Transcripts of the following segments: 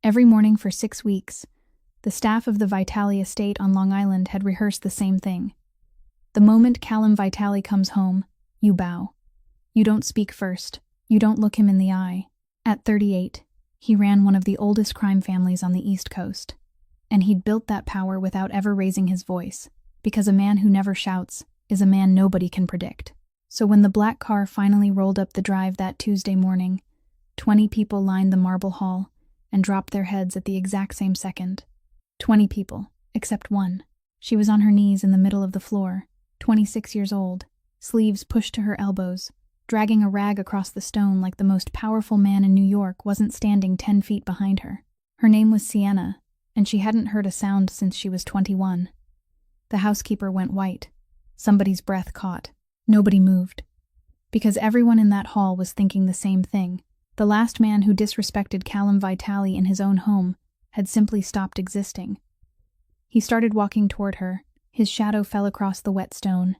Every morning for 6 weeks, the staff of the Vitale estate on Long Island had rehearsed the same thing. The moment Callum Vitale comes home, you bow. You don't speak first. You don't look him in the eye. At 38, he ran one of the oldest crime families on the East Coast. And he'd built that power without ever raising his voice, because a man who never shouts is a man nobody can predict. So when the black car finally rolled up the drive that Tuesday morning, 20 people lined the marble hall and dropped their heads at the exact same second. 20 people, except one. She was on her knees in the middle of the floor, 26 years old, sleeves pushed to her elbows, dragging a rag across the stone like the most powerful man in New York wasn't standing 10 feet behind her. Her name was Sienna, and she hadn't heard a sound since she was 21. The housekeeper went white. Somebody's breath caught. Nobody moved. Because everyone in that hall was thinking the same thing. The last man who disrespected Callum Vitale in his own home had simply stopped existing. He started walking toward her. His shadow fell across the wet stone,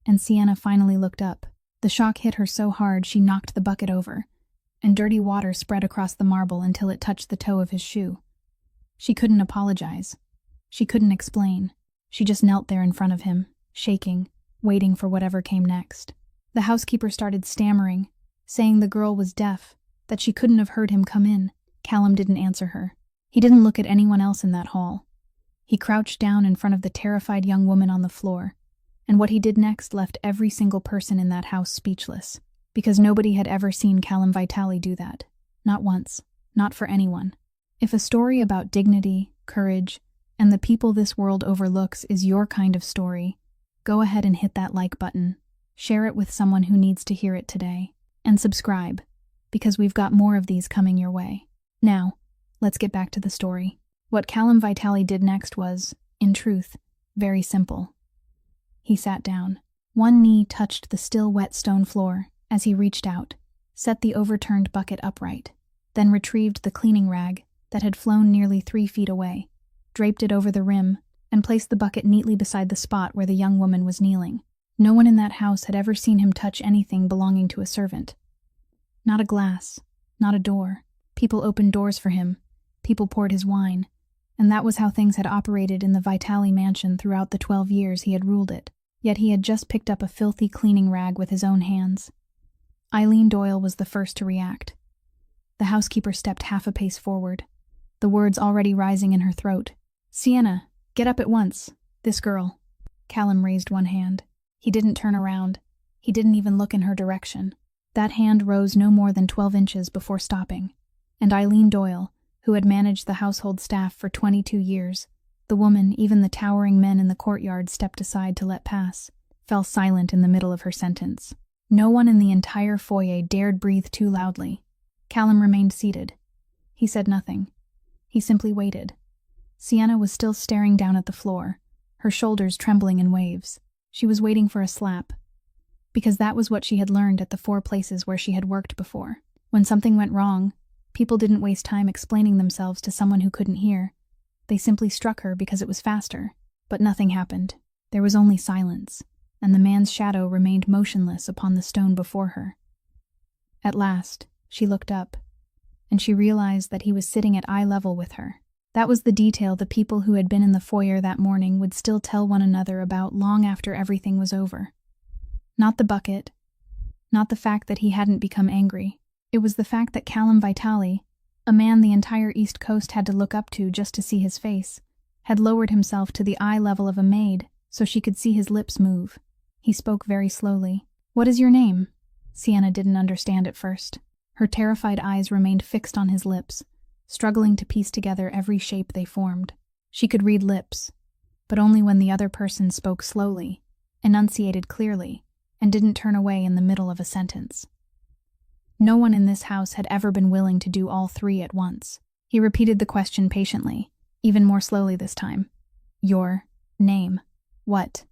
and Sienna finally looked up. The shock hit her so hard she knocked the bucket over, and dirty water spread across the marble until it touched the toe of his shoe. She couldn't apologize. She couldn't explain. She just knelt there in front of him, shaking, waiting for whatever came next. The housekeeper started stammering, saying the girl was deaf, that she couldn't have heard him come in. Callum didn't answer her. He didn't look at anyone else in that hall. He crouched down in front of the terrified young woman on the floor, and what he did next left every single person in that house speechless, because nobody had ever seen Callum Vitale do that. Not once. Not for anyone. If a story about dignity, courage, and the people this world overlooks is your kind of story, go ahead and hit that like button, share it with someone who needs to hear it today, and subscribe, because we've got more of these coming your way. Now, let's get back to the story. What Callum Vitale did next was, in truth, very simple. He sat down. One knee touched the still wet stone floor as he reached out, set the overturned bucket upright, then retrieved the cleaning rag that had flown nearly 3 feet away, draped it over the rim, and placed the bucket neatly beside the spot where the young woman was kneeling. No one in that house had ever seen him touch anything belonging to a servant. Not a glass, not a door. People opened doors for him. People poured his wine. And that was how things had operated in the Vitale mansion throughout the 12 years he had ruled it. Yet he had just picked up a filthy cleaning rag with his own hands. Eileen Doyle was the first to react. The housekeeper stepped half a pace forward, the words already rising in her throat. "Sienna, get up at once. This girl." Callum raised one hand. He didn't turn around. He didn't even look in her direction. That hand rose no more than 12 inches before stopping. And Eileen Doyle, who had managed the household staff for 22 years, the woman, even the towering men in the courtyard stepped aside to let pass, fell silent in the middle of her sentence. No one in the entire foyer dared breathe too loudly. Callum remained seated. He said nothing. He simply waited. Sienna was still staring down at the floor, her shoulders trembling in waves. She was waiting for a slap, because that was what she had learned at the 4 places where she had worked before. When something went wrong, people didn't waste time explaining themselves to someone who couldn't hear. They simply struck her because it was faster. But nothing happened. There was only silence, and the man's shadow remained motionless upon the stone before her. At last, she looked up, and she realized that he was sitting at eye level with her. That was the detail the people who had been in the foyer that morning would still tell one another about long after everything was over. Not the bucket, not the fact that he hadn't become angry. It was the fact that Callum Vitale, a man the entire East Coast had to look up to just to see his face, had lowered himself to the eye level of a maid so she could see his lips move. He spoke very slowly. "What is your name?" Sienna didn't understand at first. Her terrified eyes remained fixed on his lips, struggling to piece together every shape they formed. She could read lips, but only when the other person spoke slowly, enunciated clearly, and didn't turn away in the middle of a sentence. No one in this house had ever been willing to do all 3 at once. He repeated the question patiently, even more slowly this time. "Your name. What?"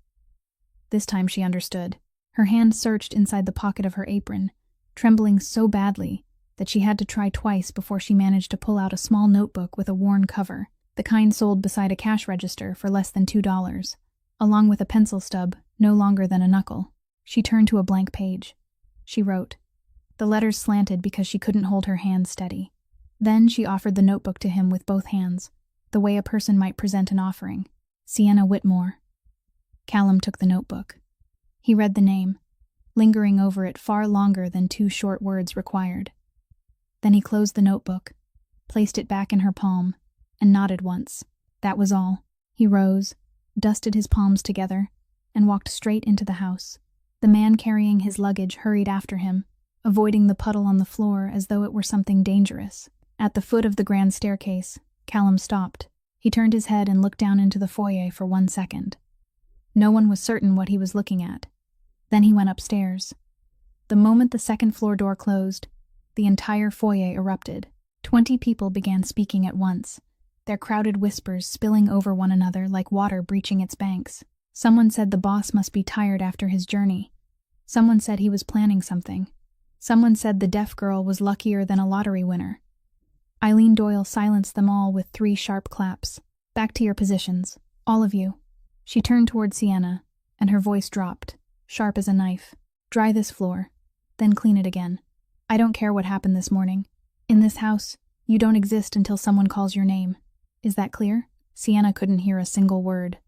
This time she understood. Her hand searched inside the pocket of her apron, trembling so badly that she had to try twice before she managed to pull out a small notebook with a worn cover, the kind sold beside a cash register for less than $2, along with a pencil stub no longer than a knuckle. She turned to a blank page. She wrote. The letters slanted because she couldn't hold her hand steady. Then she offered the notebook to him with both hands, the way a person might present an offering. Sienna Whitmore. Callum took the notebook. He read the name, lingering over it far longer than 2 short words required. Then he closed the notebook, placed it back in her palm, and nodded once. That was all. He rose, dusted his palms together, and walked straight into the house. The man carrying his luggage hurried after him, avoiding the puddle on the floor as though it were something dangerous. At the foot of the grand staircase, Callum stopped. He turned his head and looked down into the foyer for 1 second. No one was certain what he was looking at. Then he went upstairs. The moment the second-floor door closed, the entire foyer erupted. 20 people began speaking at once, their crowded whispers spilling over one another like water breaching its banks. Someone said the boss must be tired after his journey. Someone said he was planning something. Someone said the deaf girl was luckier than a lottery winner. Eileen Doyle silenced them all with 3 sharp claps. Back to your positions, all of you. She turned toward Sienna, and her voice dropped, sharp as a knife. Dry this floor, then clean it again. I don't care what happened this morning. In this house, you don't exist until someone calls your name. Is that clear? Sienna couldn't hear a single word,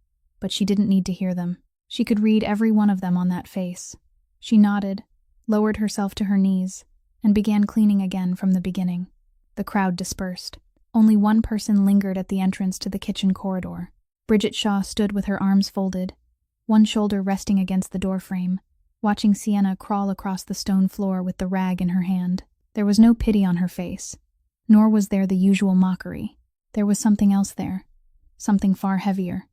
but she didn't need to hear them. She could read every one of them on that face. She nodded, lowered herself to her knees, and began cleaning again from the beginning. The crowd dispersed. Only one person lingered at the entrance to the kitchen corridor. Bridget Shaw stood with her arms folded, one shoulder resting against the doorframe, watching Sienna crawl across the stone floor with the rag in her hand. There was no pity on her face, nor was there the usual mockery. There was something else there, something far heavier.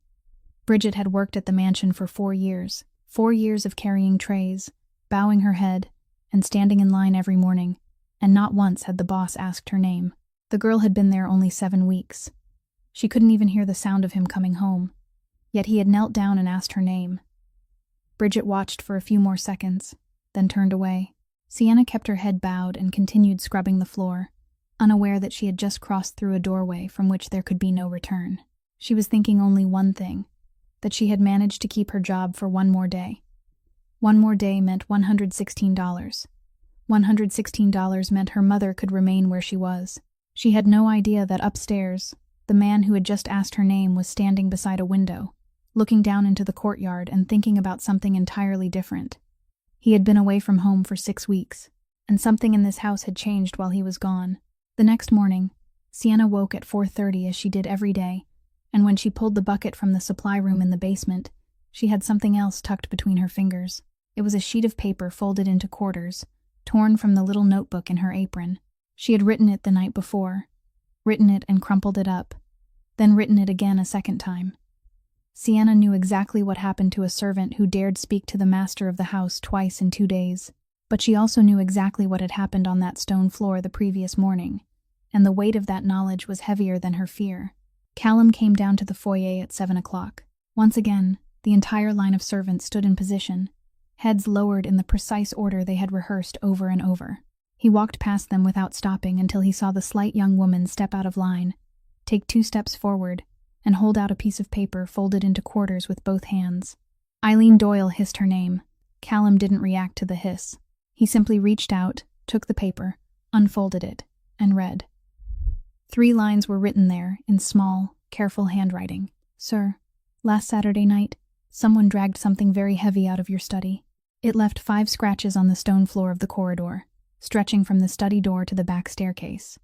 Bridget had worked at the mansion for 4 years, 4 years of carrying trays, bowing her head, and standing in line every morning, and not once had the boss asked her name. The girl had been there only 7 weeks. She couldn't even hear the sound of him coming home, yet he had knelt down and asked her name. Bridget watched for a few more seconds, then turned away. Sienna kept her head bowed and continued scrubbing the floor, unaware that she had just crossed through a doorway from which there could be no return. She was thinking only one thing, that she had managed to keep her job for 1 more day. 1 more day meant $116. $116 meant her mother could remain where she was. She had no idea that upstairs, the man who had just asked her name was standing beside a window, looking down into the courtyard and thinking about something entirely different. He had been away from home for 6 weeks, and something in this house had changed while he was gone. The next morning, Sienna woke at 4:30 as she did every day, and when she pulled the bucket from the supply room in the basement, she had something else tucked between her fingers. It was a sheet of paper folded into quarters, torn from the little notebook in her apron. She had written it the night before, written it and crumpled it up, then written it again a second time. Sienna knew exactly what happened to a servant who dared speak to the master of the house twice in 2 days, but she also knew exactly what had happened on that stone floor the previous morning, and the weight of that knowledge was heavier than her fear. Callum came down to the foyer at 7 o'clock. Once again, the entire line of servants stood in position, heads lowered in the precise order they had rehearsed over and over. He walked past them without stopping until he saw the slight young woman step out of line, take 2 steps forward, and hold out a piece of paper folded into quarters with both hands. Eileen Doyle hissed her name. Callum didn't react to the hiss. He simply reached out, took the paper, unfolded it, and read. 3 lines were written there in small, careful handwriting. Sir, last Saturday night, someone dragged something very heavy out of your study. It left 5 scratches on the stone floor of the corridor, stretching from the study door to the back staircase.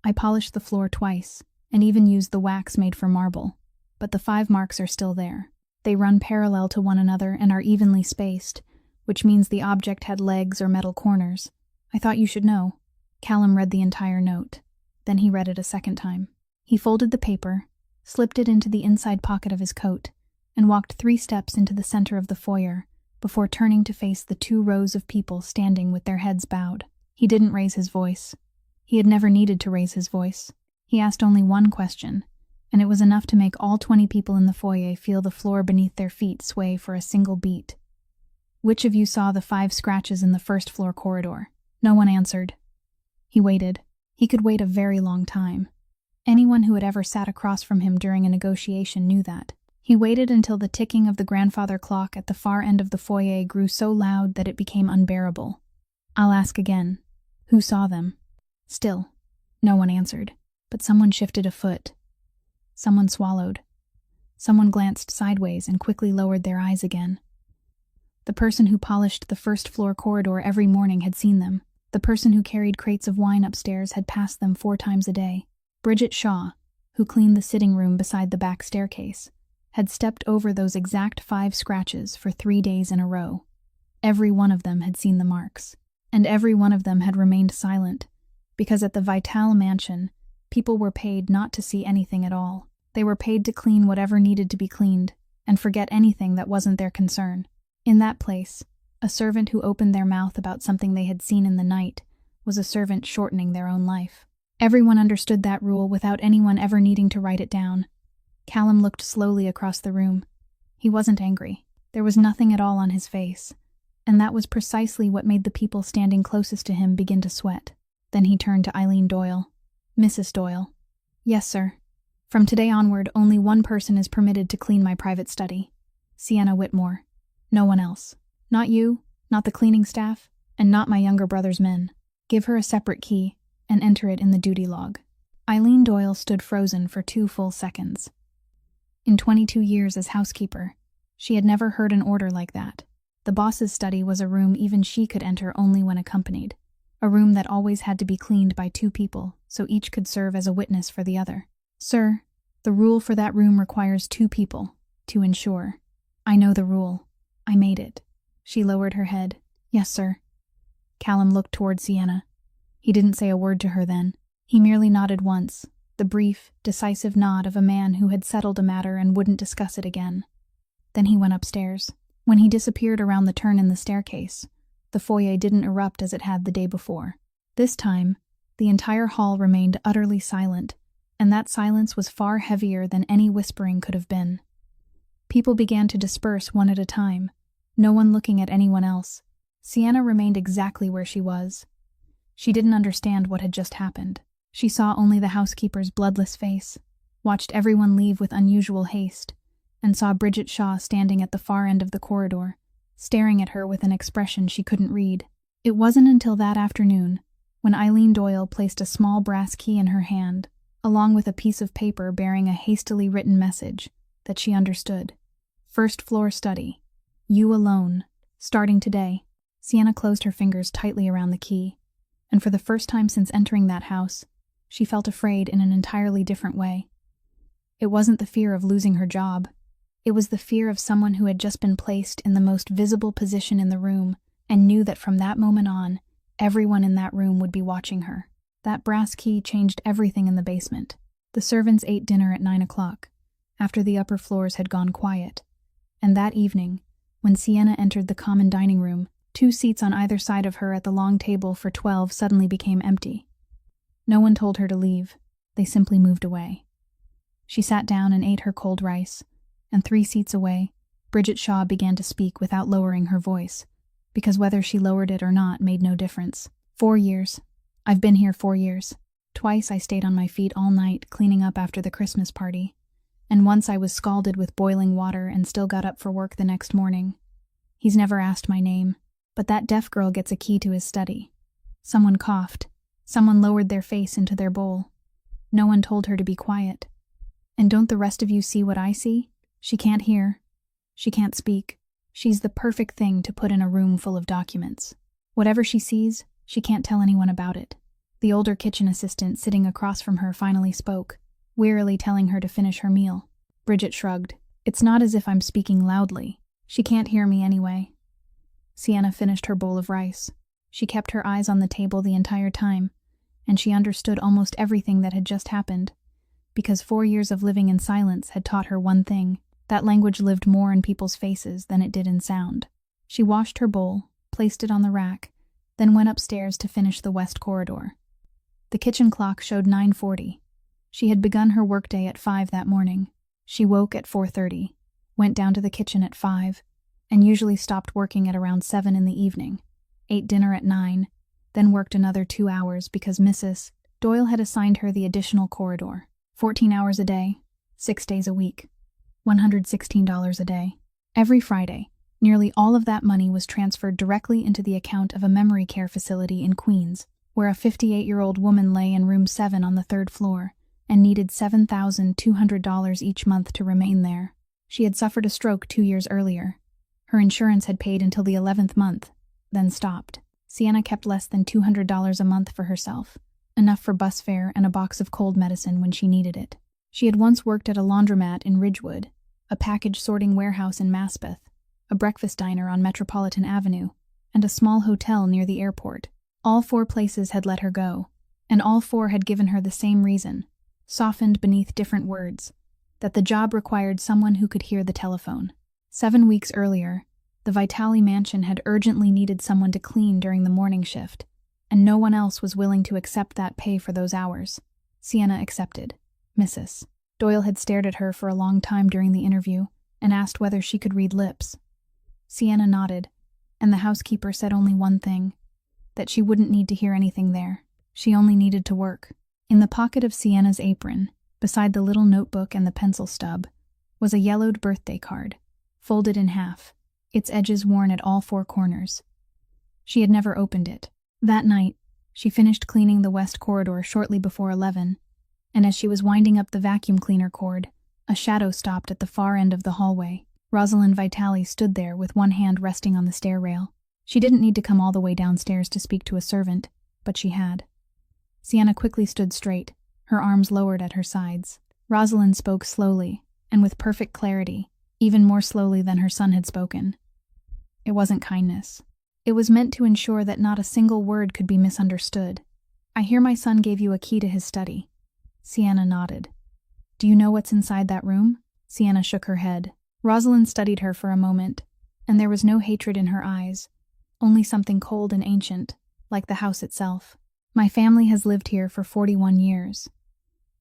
I polished the floor twice, and even used the wax made for marble, but the 5 marks are still there. They run parallel to one another and are evenly spaced, which means the object had legs or metal corners. I thought you should know. Callum read the entire note. Then he read it a second time. He folded the paper, slipped it into the inside pocket of his coat, and walked 3 steps into the center of the foyer, before turning to face the 2 rows of people standing with their heads bowed. He didn't raise his voice. He had never needed to raise his voice. He asked only one question, and it was enough to make all 20 people in the foyer feel the floor beneath their feet sway for a single beat. Which of you saw the 5 scratches in the first floor corridor? No one answered. He waited. He could wait a very long time. Anyone who had ever sat across from him during a negotiation knew that. He waited until the ticking of the grandfather clock at the far end of the foyer grew so loud that it became unbearable. I'll ask again. Who saw them? Still, No one answered, but someone shifted a foot. Someone swallowed. Someone glanced sideways and quickly lowered their eyes again. The person who polished the first-floor corridor every morning had seen them. The person who carried crates of wine upstairs had passed them 4 times a day. Bridget Shaw, who cleaned the sitting room beside the back staircase, had stepped over those exact 5 scratches for 3 days in a row. Every one of them had seen the marks, and every one of them had remained silent, because at the Vitale mansion, people were paid not to see anything at all. They were paid to clean whatever needed to be cleaned, and forget anything that wasn't their concern. In that place, a servant who opened their mouth about something they had seen in the night was a servant shortening their own life. Everyone understood that rule without anyone ever needing to write it down. Callum looked slowly across the room. He wasn't angry. There was nothing at all on his face, and that was precisely what made the people standing closest to him begin to sweat. Then he turned to Eileen Doyle. "Mrs. Doyle." "Yes, sir. From today onward, only one person is permitted to clean my private study. Sienna Whitmore. No one else. Not you, not the cleaning staff, and not my younger brother's men. Give her a separate key, and enter it in the duty log." Eileen Doyle stood frozen for 2 full seconds. In 22 years as housekeeper, she had never heard an order like that. The boss's study was a room even she could enter only when accompanied, a room that always had to be cleaned by 2 people, so each could serve as a witness for the other. "Sir, the rule for that room requires 2 people, to ensure." "I know the rule. I made it." She lowered her head. "Yes, sir." Callum looked toward Sienna. He didn't say a word to her then. He merely nodded once, the brief, decisive nod of a man who had settled a matter and wouldn't discuss it again. Then he went upstairs. When he disappeared around the turn in the staircase, the foyer didn't erupt as it had the day before. This time, the entire hall remained utterly silent, and that silence was far heavier than any whispering could have been. People began to disperse one at a time, no one looking at anyone else. Sienna remained exactly where she was. She didn't understand what had just happened. She saw only the housekeeper's bloodless face, watched everyone leave with unusual haste, and saw Bridget Shaw standing at the far end of the corridor, staring at her with an expression she couldn't read. It wasn't until that afternoon, when Eileen Doyle placed a small brass key in her hand, along with a piece of paper bearing a hastily written message, that she understood. "First floor study. You alone. Starting today." Sienna closed her fingers tightly around the key, and for the first time since entering that house, she felt afraid in an entirely different way. It wasn't the fear of losing her job. It was the fear of someone who had just been placed in the most visible position in the room and knew that from that moment on, everyone in that room would be watching her. That brass key changed everything in the basement. The servants ate dinner at 9 o'clock, after the upper floors had gone quiet, and that evening, when Sienna entered the common dining room, 2 seats on either side of her at the long table for 12 suddenly became empty. No one told her to leave. They simply moved away. She sat down and ate her cold rice, and 3 seats away, Bridget Shaw began to speak without lowering her voice, because whether she lowered it or not made no difference. 4 years. I've been here 4 years. Twice I stayed on my feet all night cleaning up after the Christmas party, and once I was scalded with boiling water and still got up for work the next morning. He's never asked my name, but that deaf girl gets a key to his study. Someone coughed. Someone lowered their face into their bowl. No one told her to be quiet. And don't the rest of you see what I see? She can't hear. She can't speak. She's the perfect thing to put in a room full of documents. Whatever she sees, she can't tell anyone about it. The older kitchen assistant sitting across from her finally spoke, wearily telling her to finish her meal. Bridget shrugged. "It's not as if I'm speaking loudly. She can't hear me anyway." Sienna finished her bowl of rice. She kept her eyes on the table the entire time, and she understood almost everything that had just happened, because 4 years of living in silence had taught her one thing: that language lived more in people's faces than it did in sound. She washed her bowl, placed it on the rack, then went upstairs to finish the west corridor. The kitchen clock showed 9:40. She had begun her workday at 5 that morning. She woke at 4:30, went down to the kitchen at 5, and usually stopped working at around 7 in the evening, ate dinner at 9, then worked another 2 hours because Mrs. Doyle had assigned her the additional corridor. 14 hours a day, 6 days a week, $116 a day. Every Friday, nearly all of that money was transferred directly into the account of a memory care facility in Queens, where a 58-year-old woman lay in room 7 on the 3rd floor and needed $7,200 each month to remain there. She had suffered a stroke 2 years earlier. Her insurance had paid until the 11th month, then stopped. Sienna kept less than $200 a month for herself, enough for bus fare and a box of cold medicine when she needed it. She had once worked at a laundromat in Ridgewood, a package sorting warehouse in Maspeth, a breakfast diner on Metropolitan Avenue, and a small hotel near the airport. All 4 places had let her go, and all 4 had given her the same reason, softened beneath different words, that the job required someone who could hear the telephone. 7 weeks earlier, the Vitale mansion had urgently needed someone to clean during the morning shift, and no one else was willing to accept that pay for those hours. Sienna accepted. Mrs. Doyle had stared at her for a long time during the interview and asked whether she could read lips. Sienna nodded, and the housekeeper said only one thing, that she wouldn't need to hear anything there. She only needed to work. In the pocket of Sienna's apron, beside the little notebook and the pencil stub, was a yellowed birthday card, folded in half, its edges worn at all 4 corners. She had never opened it. That night, she finished cleaning the west corridor shortly before 11, and as she was winding up the vacuum cleaner cord, a shadow stopped at the far end of the hallway. Rosalind Vitale stood there with one hand resting on the stair rail. She didn't need to come all the way downstairs to speak to a servant, but she had. Sienna quickly stood straight, her arms lowered at her sides. Rosalind spoke slowly, and with perfect clarity, even more slowly than her son had spoken. It wasn't kindness. It was meant to ensure that not a single word could be misunderstood. "I hear my son gave you a key to his study." Sienna nodded. "Do you know what's inside that room?" Sienna shook her head. Rosalind studied her for a moment, and there was no hatred in her eyes, only something cold and ancient, like the house itself. "My family has lived here for 41 years.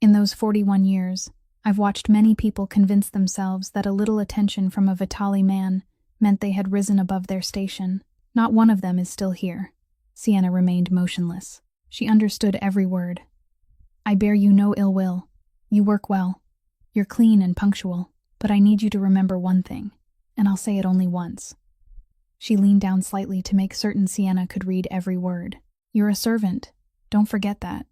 In those 41 years, I've watched many people convince themselves that a little attention from a Vitale man meant they had risen above their station. Not one of them is still here." Sienna remained motionless. She understood every word. "I bear you no ill will. You work well. You're clean and punctual. But I need you to remember one thing, and I'll say it only once." She leaned down slightly to make certain Sienna could read every word. "You're a servant. Don't forget that."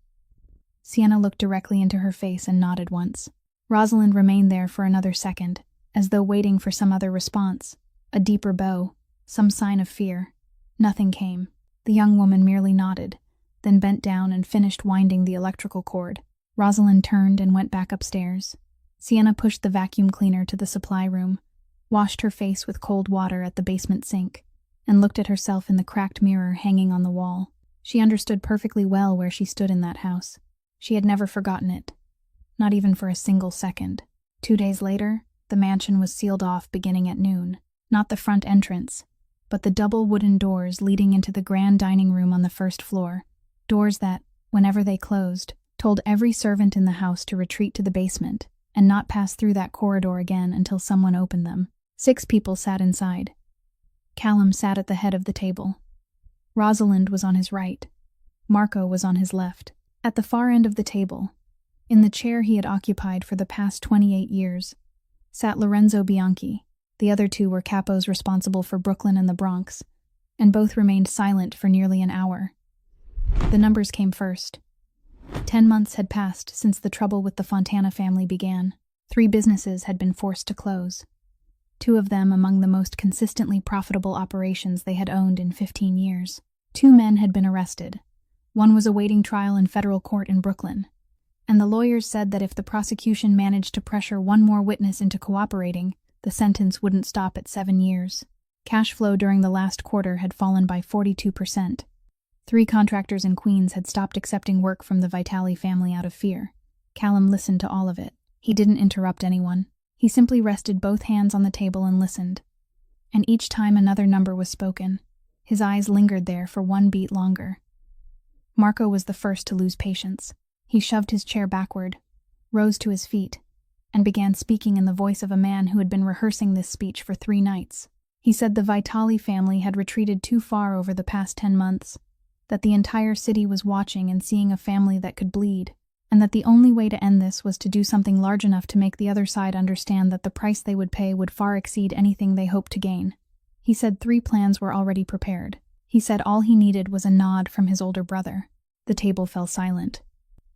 Sienna looked directly into her face and nodded once. Rosalind remained there for another second, as though waiting for some other response, a deeper bow, some sign of fear. Nothing came. The young woman merely nodded, then bent down and finished winding the electrical cord. Rosalind turned and went back upstairs. Sienna pushed the vacuum cleaner to the supply room, washed her face with cold water at the basement sink, and looked at herself in the cracked mirror hanging on the wall. She understood perfectly well where she stood in that house. She had never forgotten it, not even for a single second. 2 days later, the mansion was sealed off beginning at noon. Not the front entrance, but the double wooden doors leading into the grand dining room on the 1st floor. Doors that, whenever they closed, told every servant in the house to retreat to the basement and not pass through that corridor again until someone opened them. 6 people sat inside. Callum sat at the head of the table. Rosalind was on his right. Marco was on his left. At the far end of the table, in the chair he had occupied for the past 28 years, sat Lorenzo Bianchi. The other 2 were capos responsible for Brooklyn and the Bronx, and both remained silent for nearly an hour. The numbers came first. 10 months had passed since the trouble with the Fontana family began. 3 businesses had been forced to close, 2 of them among the most consistently profitable operations they had owned in 15 years. 2 men had been arrested. One was awaiting trial in federal court in Brooklyn, and the lawyers said that if the prosecution managed to pressure one more witness into cooperating, the sentence wouldn't stop at 7 years. Cash flow during the last quarter had fallen by 42%. 3 contractors in Queens had stopped accepting work from the Vitale family out of fear. Callum listened to all of it. He didn't interrupt anyone. He simply rested both hands on the table and listened. And each time another number was spoken, his eyes lingered there for 1 beat longer. Marco was the first to lose patience. He shoved his chair backward, rose to his feet, and began speaking in the voice of a man who had been rehearsing this speech for 3 nights. He said the Vitale family had retreated too far over the past 10 months, that the entire city was watching and seeing a family that could bleed, and that the only way to end this was to do something large enough to make the other side understand that the price they would pay would far exceed anything they hoped to gain. He said 3 plans were already prepared. He said all he needed was a nod from his older brother. The table fell silent.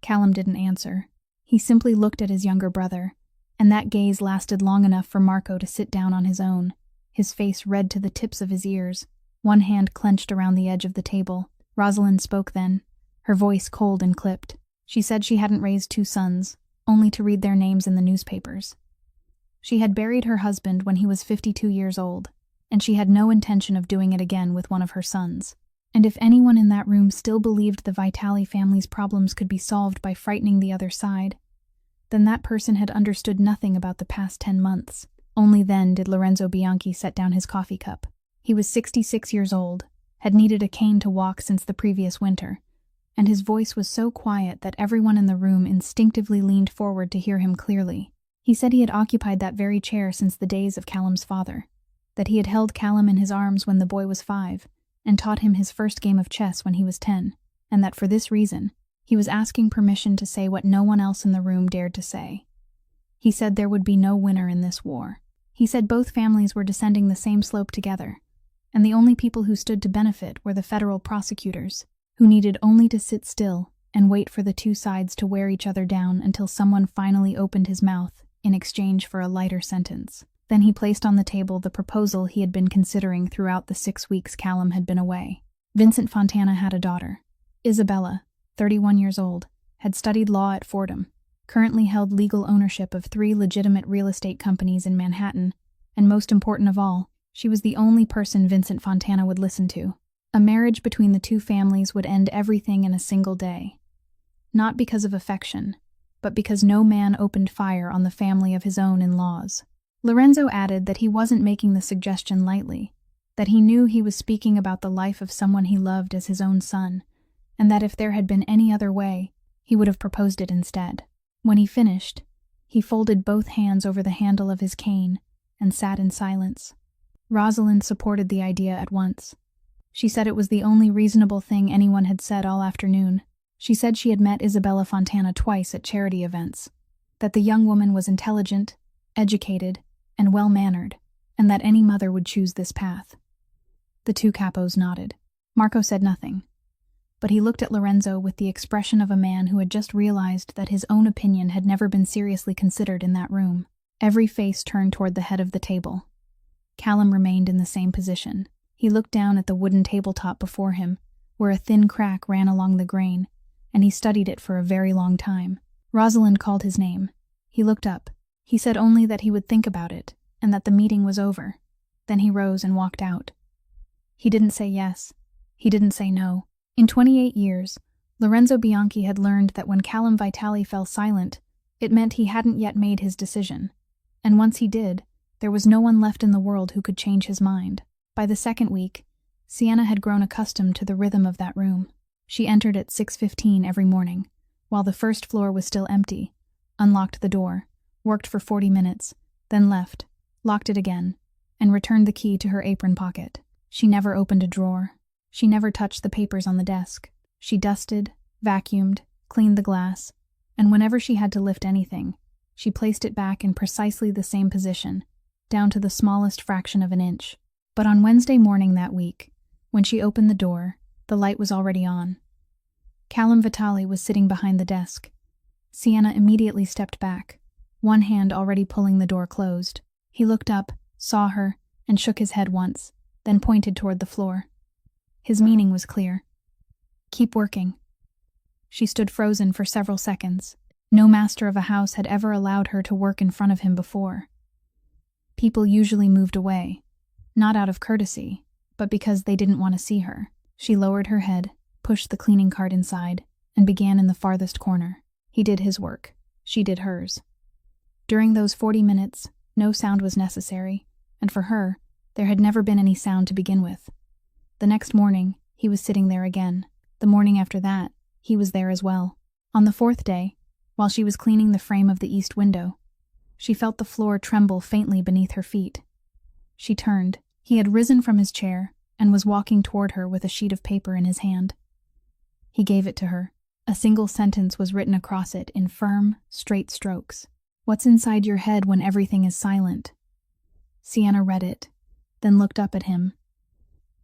Callum didn't answer. He simply looked at his younger brother, and that gaze lasted long enough for Marco to sit down on his own, his face red to the tips of his ears, one hand clenched around the edge of the table. Rosalind spoke then, her voice cold and clipped. She said she hadn't raised 2 sons, only to read their names in the newspapers. She had buried her husband when he was 52 years old, and she had no intention of doing it again with one of her sons. And if anyone in that room still believed the Vitali family's problems could be solved by frightening the other side, then that person had understood nothing about the past 10 months. Only then did Lorenzo Bianchi set down his coffee cup. He was 66 years old, had needed a cane to walk since the previous winter, and his voice was so quiet that everyone in the room instinctively leaned forward to hear him clearly. He said he had occupied that very chair since the days of Callum's father, that he had held Callum in his arms when the boy was 5, and taught him his first game of chess when he was 10, and that for this reason, he was asking permission to say what no one else in the room dared to say. He said there would be no winner in this war. He said both families were descending the same slope together, and the only people who stood to benefit were the federal prosecutors, who needed only to sit still and wait for the 2 sides to wear each other down until someone finally opened his mouth in exchange for a lighter sentence. Then he placed on the table the proposal he had been considering throughout the 6 weeks Callum had been away. Vincent Fontana had a daughter. Isabella, 31 years old, had studied law at Fordham, currently held legal ownership of 3 legitimate real estate companies in Manhattan, and most important of all, she was the only person Vincent Fontana would listen to. A marriage between the 2 families would end everything in a single day. Not because of affection, but because no man opened fire on the family of his own in-laws. Lorenzo added that he wasn't making the suggestion lightly, that he knew he was speaking about the life of someone he loved as his own son, and that if there had been any other way, he would have proposed it instead. When he finished, he folded both hands over the handle of his cane and sat in silence. Rosalind supported the idea at once. She said it was the only reasonable thing anyone had said all afternoon. She said she had met Isabella Fontana twice at charity events, that the young woman was intelligent, educated, and well-mannered, and that any mother would choose this path. The 2 capos nodded. Marco said nothing, but he looked at Lorenzo with the expression of a man who had just realized that his own opinion had never been seriously considered in that room. Every face turned toward the head of the table. Callum remained in the same position. He looked down at the wooden tabletop before him, where a thin crack ran along the grain, and he studied it for a very long time. Rosalind called his name. He looked up. He said only that he would think about it, and that the meeting was over. Then he rose and walked out. He didn't say yes. He didn't say no. In 28 years, Lorenzo Bianchi had learned that when Callum Vitali fell silent, it meant he hadn't yet made his decision. And once he did, there was no one left in the world who could change his mind. By the 2nd week, Sienna had grown accustomed to the rhythm of that room. She entered at 6:15 every morning, while the first floor was still empty, unlocked the door, worked for 40 minutes, then left, locked it again, and returned the key to her apron pocket. She never opened a drawer. She never touched the papers on the desk. She dusted, vacuumed, cleaned the glass, and whenever she had to lift anything, she placed it back in precisely the same position, down to the smallest fraction of an inch. But on Wednesday morning that week, when she opened the door, the light was already on. Callum Vitali was sitting behind the desk. Sienna immediately stepped back, one hand already pulling the door closed. He looked up, saw her, and shook his head once, then pointed toward the floor. His meaning was clear. Keep working. She stood frozen for several seconds. No master of a house had ever allowed her to work in front of him before. People usually moved away, not out of courtesy, but because they didn't want to see her. She lowered her head, pushed the cleaning cart inside, and began in the farthest corner. He did his work. She did hers. During those 40 minutes, no sound was necessary, and for her, there had never been any sound to begin with. The next morning, he was sitting there again. The morning after that, he was there as well. On the 4th day, while she was cleaning the frame of the east window, she felt the floor tremble faintly beneath her feet. She turned. He had risen from his chair and was walking toward her with a sheet of paper in his hand. He gave it to her. A single sentence was written across it in firm, straight strokes. "What's inside your head when everything is silent?" Sienna read it, then looked up at him.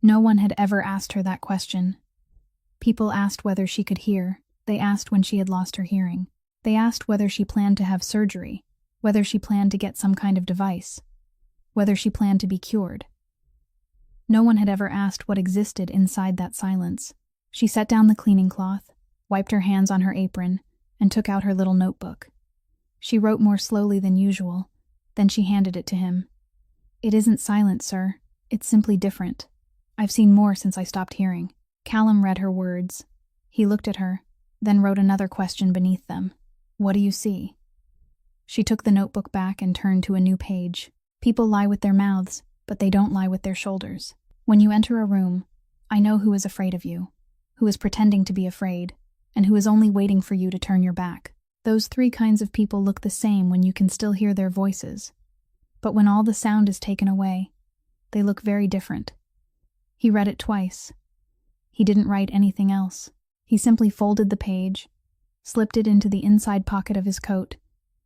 No one had ever asked her that question. People asked whether she could hear. They asked when she had lost her hearing. They asked whether she planned to have surgery, whether she planned to get some kind of device, whether she planned to be cured. No one had ever asked what existed inside that silence. She set down the cleaning cloth, wiped her hands on her apron, and took out her little notebook. She wrote more slowly than usual. Then she handed it to him. "It isn't silent, sir. It's simply different. I've seen more since I stopped hearing." Callum read her words. He looked at her, then wrote another question beneath them. "What do you see?" She took the notebook back and turned to a new page. "People lie with their mouths, but they don't lie with their shoulders. When you enter a room, I know who is afraid of you, who is pretending to be afraid, and who is only waiting for you to turn your back. Those three kinds of people look the same when you can still hear their voices. But when all the sound is taken away, they look very different." He read it twice. He didn't write anything else. He simply folded the page, slipped it into the inside pocket of his coat,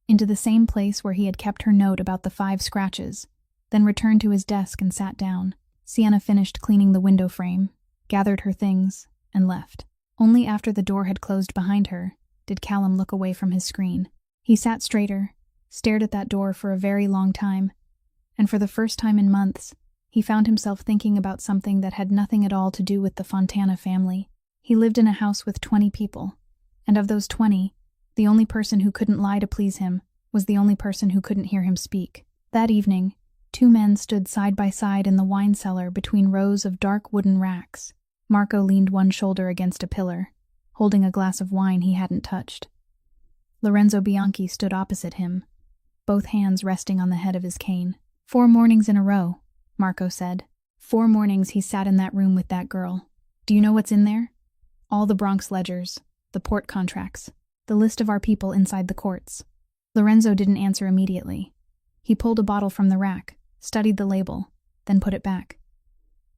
into the same place where he had kept her note about the 5 scratches, then returned to his desk and sat down. Sienna finished cleaning the window frame, gathered her things, and left. Only after the door had closed behind her did Callum look away from his screen. He sat straighter, stared at that door for a very long time, and for the first time in months, he found himself thinking about something that had nothing at all to do with the Fontana family. He lived in a house with 20 people, and of those 20, the only person who couldn't lie to please him was the only person who couldn't hear him speak. That evening, 2 men stood side by side in the wine cellar between rows of dark wooden racks. Marco leaned one shoulder against a pillar, holding a glass of wine he hadn't touched. Lorenzo Bianchi stood opposite him, both hands resting on the head of his cane. 4 mornings in a row, Marco said. 4 mornings he sat in that room with that girl. Do you know what's in there? All the Bronx ledgers, the port contracts, the list of our people inside the courts. Lorenzo didn't answer immediately. He pulled a bottle from the rack, studied the label, then put it back.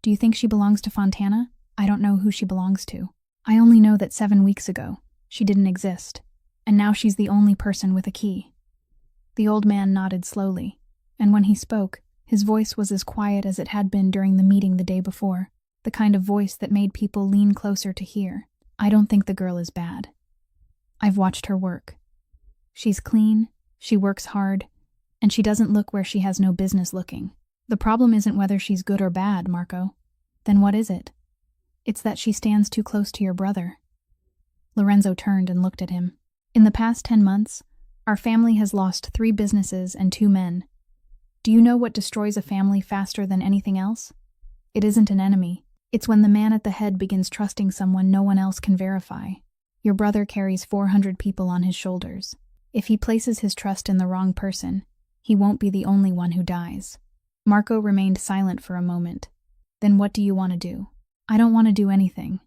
Do you think she belongs to Fontana? I don't know who she belongs to. I only know that 7 weeks ago, she didn't exist, and now she's the only person with a key. The old man nodded slowly, and when he spoke, his voice was as quiet as it had been during the meeting the day before, the kind of voice that made people lean closer to hear. I don't think the girl is bad. I've watched her work. She's clean, she works hard, and she doesn't look where she has no business looking. The problem isn't whether she's good or bad, Marco. Then what is it? It's that she stands too close to your brother. Lorenzo turned and looked at him. In the past 10 months, our family has lost 3 businesses and 2 men. Do you know what destroys a family faster than anything else? It isn't an enemy. It's when the man at the head begins trusting someone no one else can verify. Your brother carries 400 people on his shoulders. If he places his trust in the wrong person, he won't be the only one who dies. Marco remained silent for a moment. Then what do you want to do? I don't want to do anything.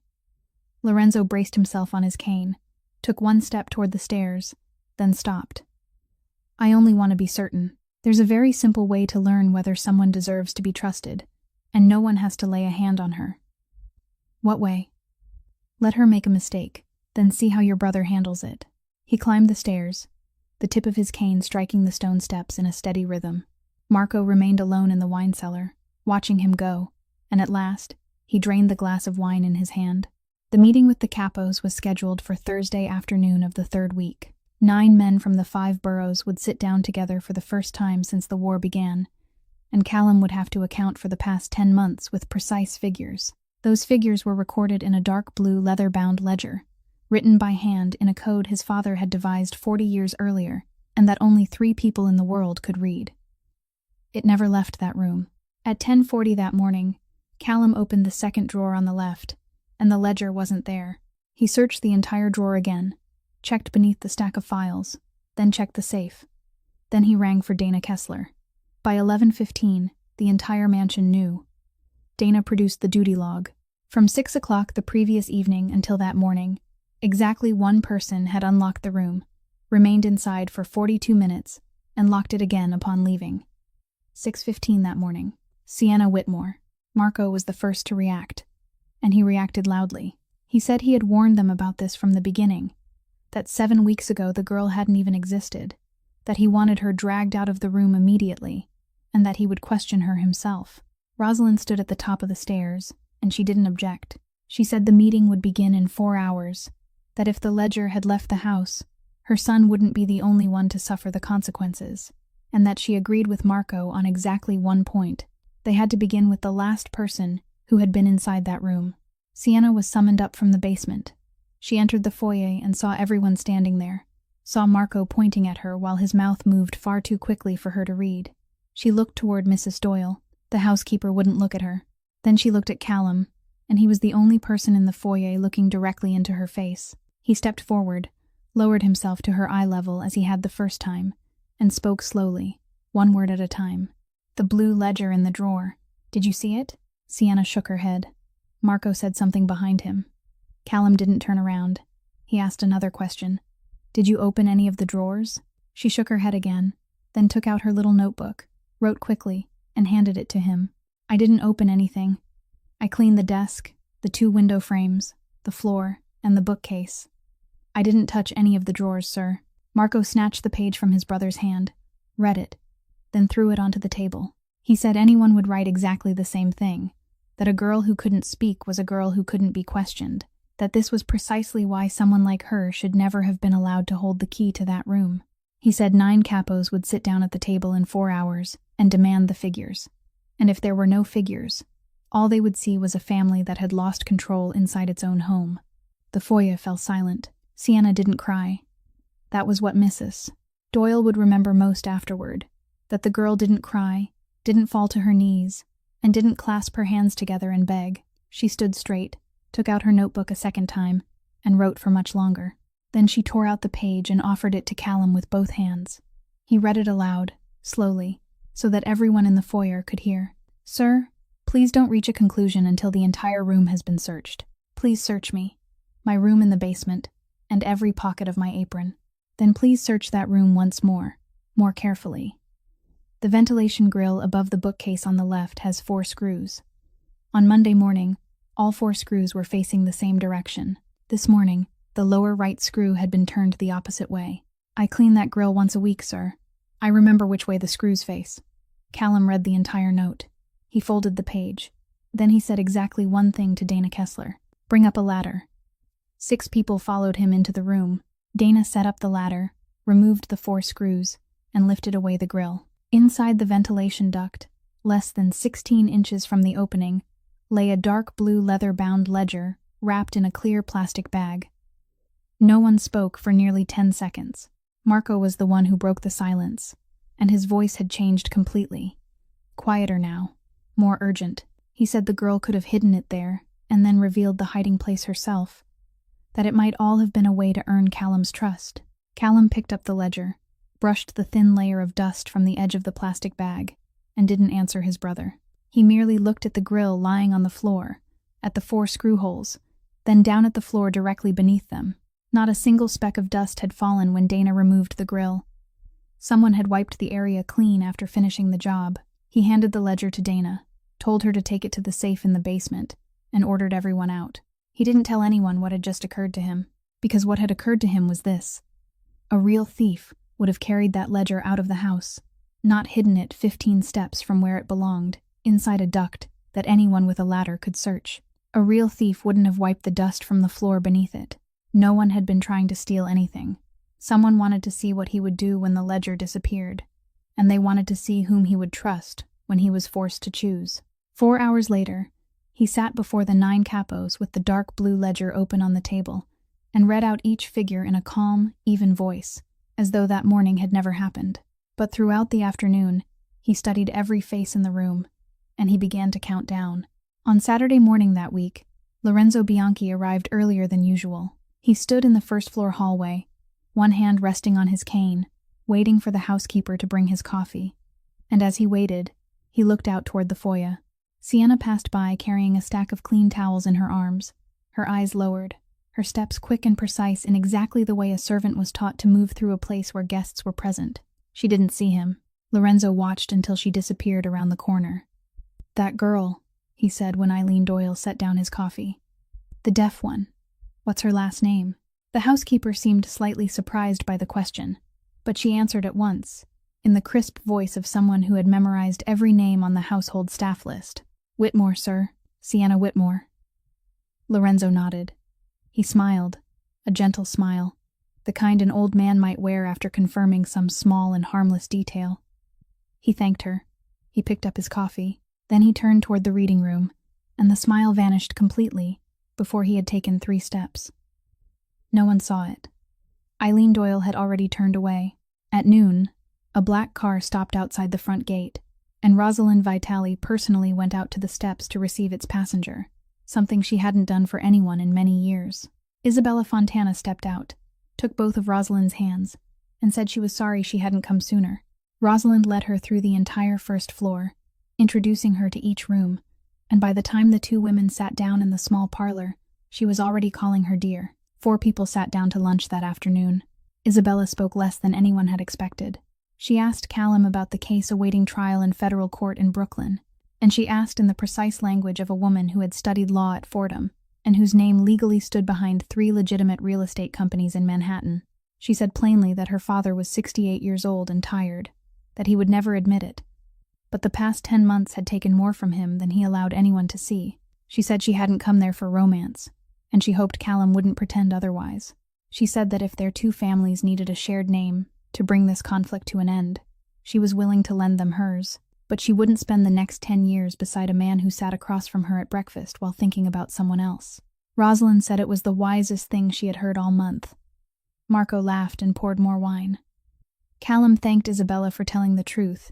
Lorenzo braced himself on his cane, took 1 step toward the stairs, then stopped. I only want to be certain. There's a very simple way to learn whether someone deserves to be trusted, and no one has to lay a hand on her. What way? Let her make a mistake, then see how your brother handles it. He climbed the stairs, the tip of his cane striking the stone steps in a steady rhythm. Marco remained alone in the wine cellar, watching him go, and at last, he drained the glass of wine in his hand. The meeting with the capos was scheduled for Thursday afternoon of the 3rd week. 9 men from the 5 boroughs would sit down together for the first time since the war began, and Callum would have to account for the past 10 months with precise figures. Those figures were recorded in a dark blue leather-bound ledger, written by hand in a code his father had devised 40 years earlier, and that only 3 people in the world could read. It never left that room. At 10:40 that morning, Callum opened the 2nd drawer on the left, and the ledger wasn't there. He searched the entire drawer again, checked beneath the stack of files, then checked the safe. Then he rang for Dana Kessler. By 11:15, the entire mansion knew. Dana produced the duty log. From 6 o'clock the previous evening until that morning, exactly 1 person had unlocked the room, remained inside for 42 minutes, and locked it again upon leaving. 6:15 that morning. Sienna Whitmore. Marco was the first to react, and he reacted loudly. He said he had warned them about this from the beginning, that 7 weeks ago the girl hadn't even existed, that he wanted her dragged out of the room immediately, and that he would question her himself. Rosalind stood at the top of the stairs, and she didn't object. She said the meeting would begin in 4 hours, that if the ledger had left the house, her son wouldn't be the only one to suffer the consequences, and that she agreed with Marco on exactly one point. They had to begin with the last person who had been inside that room. Sienna was summoned up from the basement. She entered the foyer and saw everyone standing there, saw Marco pointing at her while his mouth moved far too quickly for her to read. She looked toward Mrs. Doyle. The housekeeper wouldn't look at her. Then she looked at Callum, and he was the only person in the foyer looking directly into her face. He stepped forward, lowered himself to her eye level as he had the first time, and spoke slowly, one word at a time. "The blue ledger in the drawer. Did you see it?" Sienna shook her head. Marco said something behind him. Callum didn't turn around. He asked another question. "Did you open any of the drawers?" She shook her head again, then took out her little notebook, wrote quickly, and handed it to him. "I didn't open anything. I cleaned the desk, the 2 window frames, the floor, and the bookcase. I didn't touch any of the drawers, sir." Marco snatched the page from his brother's hand, read it, then threw it onto the table. He said anyone would write exactly the same thing, that a girl who couldn't speak was a girl who couldn't be questioned, that this was precisely why someone like her should never have been allowed to hold the key to that room. He said 9 capos would sit down at the table in 4 hours and demand the figures. And if there were no figures, all they would see was a family that had lost control inside its own home. The foyer fell silent. Sienna didn't cry. That was what Mrs. Doyle would remember most afterward, that the girl didn't cry, didn't fall to her knees, and didn't clasp her hands together and beg. She stood straight, took out her notebook a second time, and wrote for much longer. Then she tore out the page and offered it to Callum with both hands. He read it aloud, slowly, so that everyone in the foyer could hear. "Sir, please don't reach a conclusion until the entire room has been searched. Please search me, my room in the basement, and every pocket of my apron. Then please search that room once more carefully. The ventilation grill above the bookcase on the left has 4 screws. On Monday morning, all 4 screws were facing the same direction. This morning, the lower right screw had been turned the opposite way. I clean that grill once a week, sir. I remember which way the screws face." Callum read the entire note. He folded the page. Then he said exactly one thing to Dana Kessler. "Bring up a ladder." 6 people followed him into the room. Dana set up the ladder, removed the 4 screws, and lifted away the grill. Inside the ventilation duct, less than 16 inches from the opening, lay a dark blue leather-bound ledger wrapped in a clear plastic bag. No one spoke for nearly 10 seconds. Marco was the one who broke the silence, and his voice had changed completely. Quieter now, more urgent. He said the girl could have hidden it there, and then revealed the hiding place herself. That it might all have been a way to earn Callum's trust. Callum picked up the ledger, brushed the thin layer of dust from the edge of the plastic bag, and didn't answer his brother. He merely looked at the grill lying on the floor, at the 4 screw holes, then down at the floor directly beneath them. Not a single speck of dust had fallen when Dana removed the grill. Someone had wiped the area clean after finishing the job. He handed the ledger to Dana, told her to take it to the safe in the basement, and ordered everyone out. He didn't tell anyone what had just occurred to him, because what had occurred to him was this. A real thief would have carried that ledger out of the house, not hidden it 15 steps from where it belonged, inside a duct that anyone with a ladder could search. A real thief wouldn't have wiped the dust from the floor beneath it. No one had been trying to steal anything. Someone wanted to see what he would do when the ledger disappeared, and they wanted to see whom he would trust when he was forced to choose. 4 hours later, he sat before the 9 capos with the dark blue ledger open on the table, and read out each figure in a calm, even voice, as though that morning had never happened. But throughout the afternoon, he studied every face in the room, and he began to count down. On Saturday morning that week, Lorenzo Bianchi arrived earlier than usual. He stood in the first-floor hallway, one hand resting on his cane, waiting for the housekeeper to bring his coffee. And as he waited, he looked out toward the foyer. Sienna passed by carrying a stack of clean towels in her arms, her eyes lowered, her steps quick and precise in exactly the way a servant was taught to move through a place where guests were present. She didn't see him. Lorenzo watched until she disappeared around the corner. "That girl," he said when Eileen Doyle set down his coffee. "The deaf one. What's her last name?" The housekeeper seemed slightly surprised by the question, but she answered at once, in the crisp voice of someone who had memorized every name on the household staff list. "Whitmore, sir. Sienna Whitmore." Lorenzo nodded. He smiled, a gentle smile, the kind an old man might wear after confirming some small and harmless detail. He thanked her. He picked up his coffee. Then he turned toward the reading room, and the smile vanished completely before he had taken 3 steps. No one saw it. Eileen Doyle had already turned away. At noon, a black car stopped outside the front gate, and Rosalind Vitale personally went out to the steps to receive its passenger, something she hadn't done for anyone in many years. Isabella Fontana stepped out, took both of Rosalind's hands, and said she was sorry she hadn't come sooner. Rosalind led her through the entire first floor, introducing her to each room, and by the time the 2 women sat down in the small parlor, she was already calling her dear. 4 people sat down to lunch that afternoon. Isabella spoke less than anyone had expected. She asked Callum about the case awaiting trial in federal court in Brooklyn, and she asked in the precise language of a woman who had studied law at Fordham, and whose name legally stood behind 3 legitimate real estate companies in Manhattan. She said plainly that her father was 68 years old and tired, that he would never admit it, but the past 10 months had taken more from him than he allowed anyone to see. She said she hadn't come there for romance, and she hoped Callum wouldn't pretend otherwise. She said that if their 2 families needed a shared name to bring this conflict to an end, she was willing to lend them hers, but she wouldn't spend the next 10 years beside a man who sat across from her at breakfast while thinking about someone else. Rosalind said it was the wisest thing she had heard all month. Marco laughed and poured more wine. Callum thanked Isabella for telling the truth,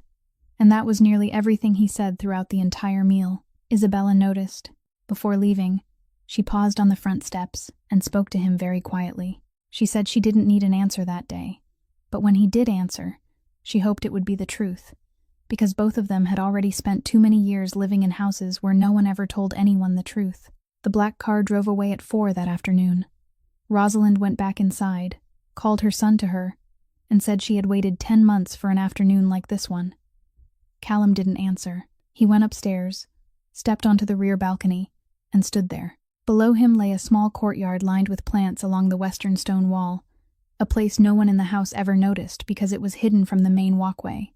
and that was nearly everything he said throughout the entire meal. Isabella noticed. Before leaving, she paused on the front steps and spoke to him very quietly. She said she didn't need an answer that day, but when he did answer, she hoped it would be the truth, because both of them had already spent too many years living in houses where no one ever told anyone the truth. The black car drove away at 4 that afternoon. Rosalind went back inside, called her son to her, and said she had waited 10 months for an afternoon like this one. Callum didn't answer. He went upstairs, stepped onto the rear balcony, and stood there. Below him lay a small courtyard lined with plants along the western stone wall, a place no one in the house ever noticed because it was hidden from the main walkway.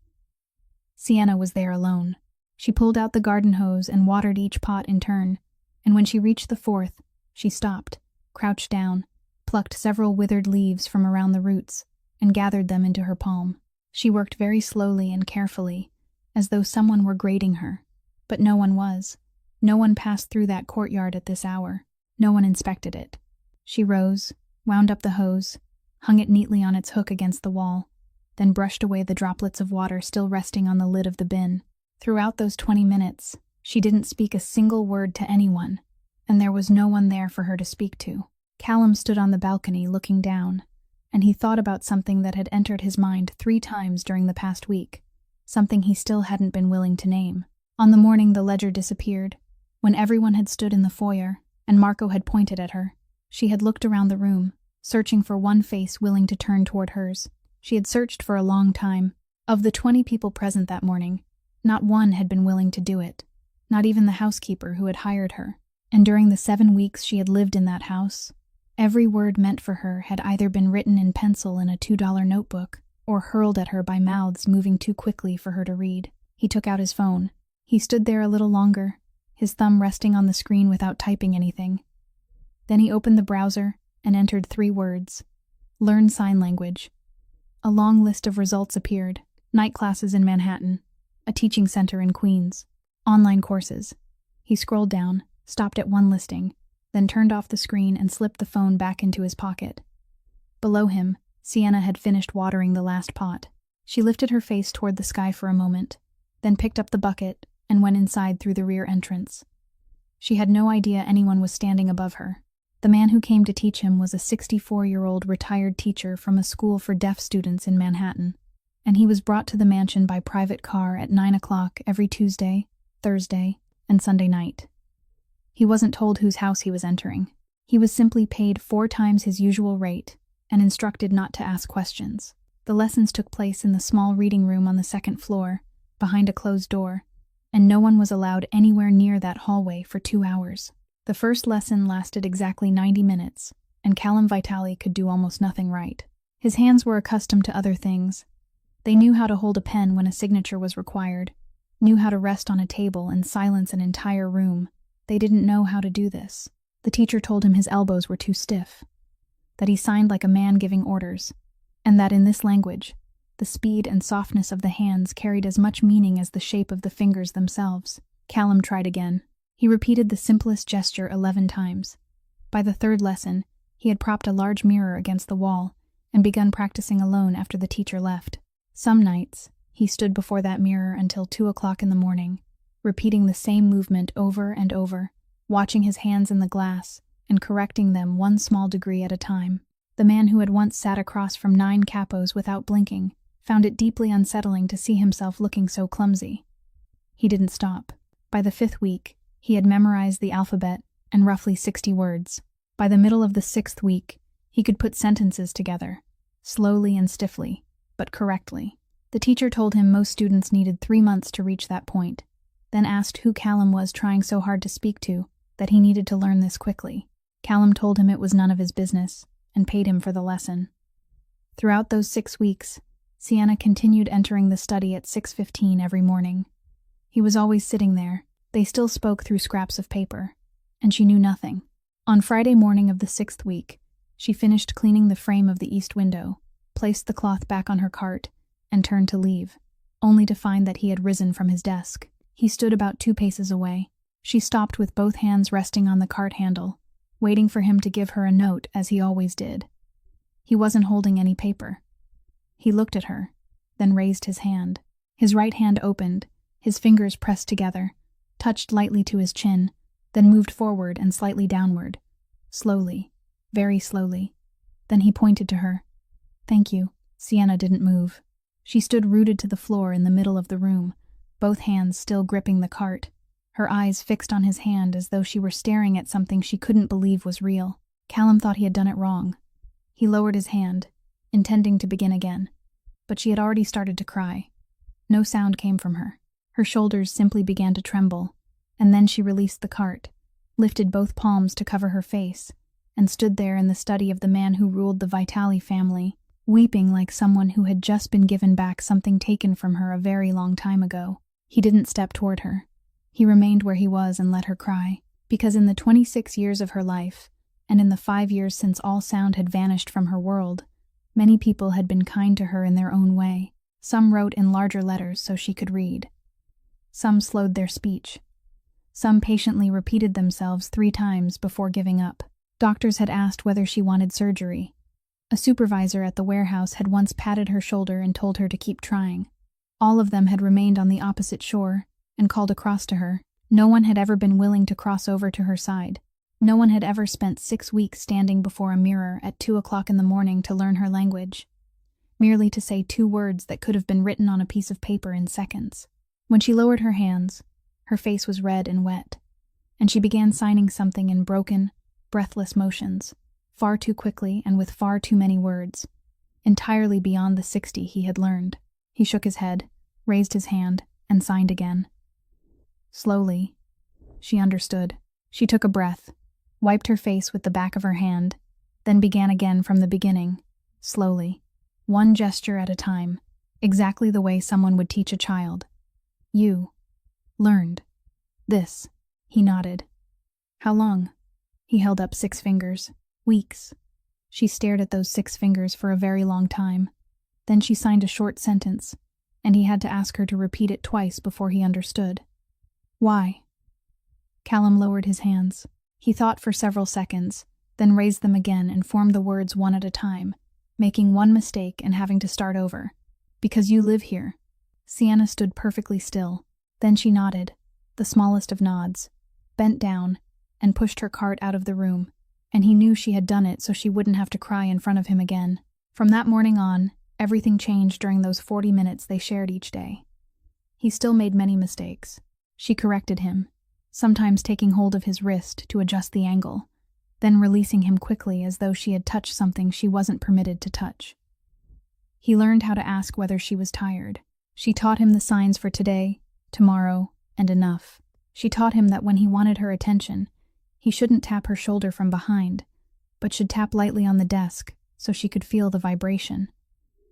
Sienna was there alone. She pulled out the garden hose and watered each pot in turn, and when she reached the 4th, she stopped, crouched down, plucked several withered leaves from around the roots, and gathered them into her palm. She worked very slowly and carefully, as though someone were grading her, but no one was. No one passed through that courtyard at this hour. No one inspected it. She rose, wound up the hose, hung it neatly on its hook against the wall, then brushed away the droplets of water still resting on the lid of the bin. Throughout those 20 minutes, she didn't speak a single word to anyone, and there was no one there for her to speak to. Callum stood on the balcony looking down, and he thought about something that had entered his mind 3 times during the past week, something he still hadn't been willing to name. On the morning the ledger disappeared, when everyone had stood in the foyer and Marco had pointed at her, she had looked around the room, searching for one face willing to turn toward hers. She had searched for a long time. Of the 20 people present that morning, not one had been willing to do it, not even the housekeeper who had hired her. And during the 7 weeks she had lived in that house, every word meant for her had either been written in pencil in a $2 notebook or hurled at her by mouths moving too quickly for her to read. He took out his phone. He stood there a little longer, his thumb resting on the screen without typing anything. Then he opened the browser and entered 3 words: learn sign language. A long list of results appeared: night classes in Manhattan, a teaching center in Queens, online courses. He scrolled down, stopped at one listing, then turned off the screen and slipped the phone back into his pocket. Below him, Sienna had finished watering the last pot. She lifted her face toward the sky for a moment, then picked up the bucket and went inside through the rear entrance. She had no idea anyone was standing above her. The man who came to teach him was a 64-year-old retired teacher from a school for deaf students in Manhattan, and he was brought to the mansion by private car at 9 o'clock every Tuesday, Thursday, and Sunday night. He wasn't told whose house he was entering. He was simply paid 4 times his usual rate and instructed not to ask questions. The lessons took place in the small reading room on the 2nd floor, behind a closed door, and no one was allowed anywhere near that hallway for 2 hours. The first lesson lasted exactly 90 minutes, and Callum Vitale could do almost nothing right. His hands were accustomed to other things. They knew how to hold a pen when a signature was required, knew how to rest on a table and silence an entire room. They didn't know how to do this. The teacher told him his elbows were too stiff, that he signed like a man giving orders, and that in this language, the speed and softness of the hands carried as much meaning as the shape of the fingers themselves. Callum tried again. He repeated the simplest gesture 11 times. By the third lesson, he had propped a large mirror against the wall and begun practicing alone after the teacher left. Some nights, he stood before that mirror until 2 o'clock in the morning, repeating the same movement over and over, watching his hands in the glass and correcting them one small degree at a time. The man who had once sat across from 9 capos without blinking found it deeply unsettling to see himself looking so clumsy. He didn't stop. By the 5th week, he had memorized the alphabet and roughly 60 words. By the middle of the 6th week, he could put sentences together, slowly and stiffly, but correctly. The teacher told him most students needed 3 months to reach that point, then asked who Callum was trying so hard to speak to, that he needed to learn this quickly. Callum told him it was none of his business, and paid him for the lesson. Throughout those 6 weeks, Sienna continued entering the study at 6:15 every morning. He was always sitting there. They still spoke through scraps of paper, and she knew nothing. On Friday morning of the 6th week, she finished cleaning the frame of the east window, placed the cloth back on her cart, and turned to leave, only to find that he had risen from his desk. He stood about 2 paces away. She stopped with both hands resting on the cart handle, waiting for him to give her a note as he always did. He wasn't holding any paper. He looked at her, then raised his hand. His right hand opened, his fingers pressed together, touched lightly to his chin, then moved forward and slightly downward. Slowly, very slowly. Then he pointed to her. "Thank you." Sienna didn't move. She stood rooted to the floor in the middle of the room, both hands still gripping the cart, her eyes fixed on his hand as though she were staring at something she couldn't believe was real. Callum thought he had done it wrong. He lowered his hand, intending to begin again, but she had already started to cry. No sound came from her. Her shoulders simply began to tremble, and then she released the cart, lifted both palms to cover her face, and stood there in the study of the man who ruled the Vitali family, weeping like someone who had just been given back something taken from her a very long time ago. He didn't step toward her. He remained where he was and let her cry, because in the 26 years of her life, and in the 5 years since all sound had vanished from her world, many people had been kind to her in their own way. Some wrote in larger letters so she could read. Some slowed their speech. Some patiently repeated themselves 3 times before giving up. Doctors had asked whether she wanted surgery. A supervisor at the warehouse had once patted her shoulder and told her to keep trying. All of them had remained on the opposite shore and called across to her. No one had ever been willing to cross over to her side. No one had ever spent 6 weeks standing before a mirror at 2 o'clock in the morning to learn her language, merely to say 2 words that could have been written on a piece of paper in seconds. When she lowered her hands, her face was red and wet, and she began signing something in broken, breathless motions, far too quickly and with far too many words, entirely beyond the 60 he had learned. He shook his head, raised his hand, and signed again. Slowly, she understood. She took a breath, wiped her face with the back of her hand, then began again from the beginning, slowly, one gesture at a time, exactly the way someone would teach a child. "You learned this." He nodded. "How long?" He held up 6 fingers. "Weeks." She stared at those 6 fingers for a very long time. Then she signed a short sentence, and he had to ask her to repeat it twice before he understood. "Why?" Callum lowered his hands. He thought for several seconds, then raised them again and formed the words one at a time, making one mistake and having to start over. "Because you live here." Sienna stood perfectly still. Then she nodded, the smallest of nods, bent down, and pushed her cart out of the room, and he knew she had done it so she wouldn't have to cry in front of him again. From that morning on, everything changed during those 40 minutes they shared each day. He still made many mistakes. She corrected him, sometimes taking hold of his wrist to adjust the angle, then releasing him quickly as though she had touched something she wasn't permitted to touch. He learned how to ask whether she was tired. She taught him the signs for today, tomorrow, and enough. She taught him that when he wanted her attention, he shouldn't tap her shoulder from behind, but should tap lightly on the desk so she could feel the vibration.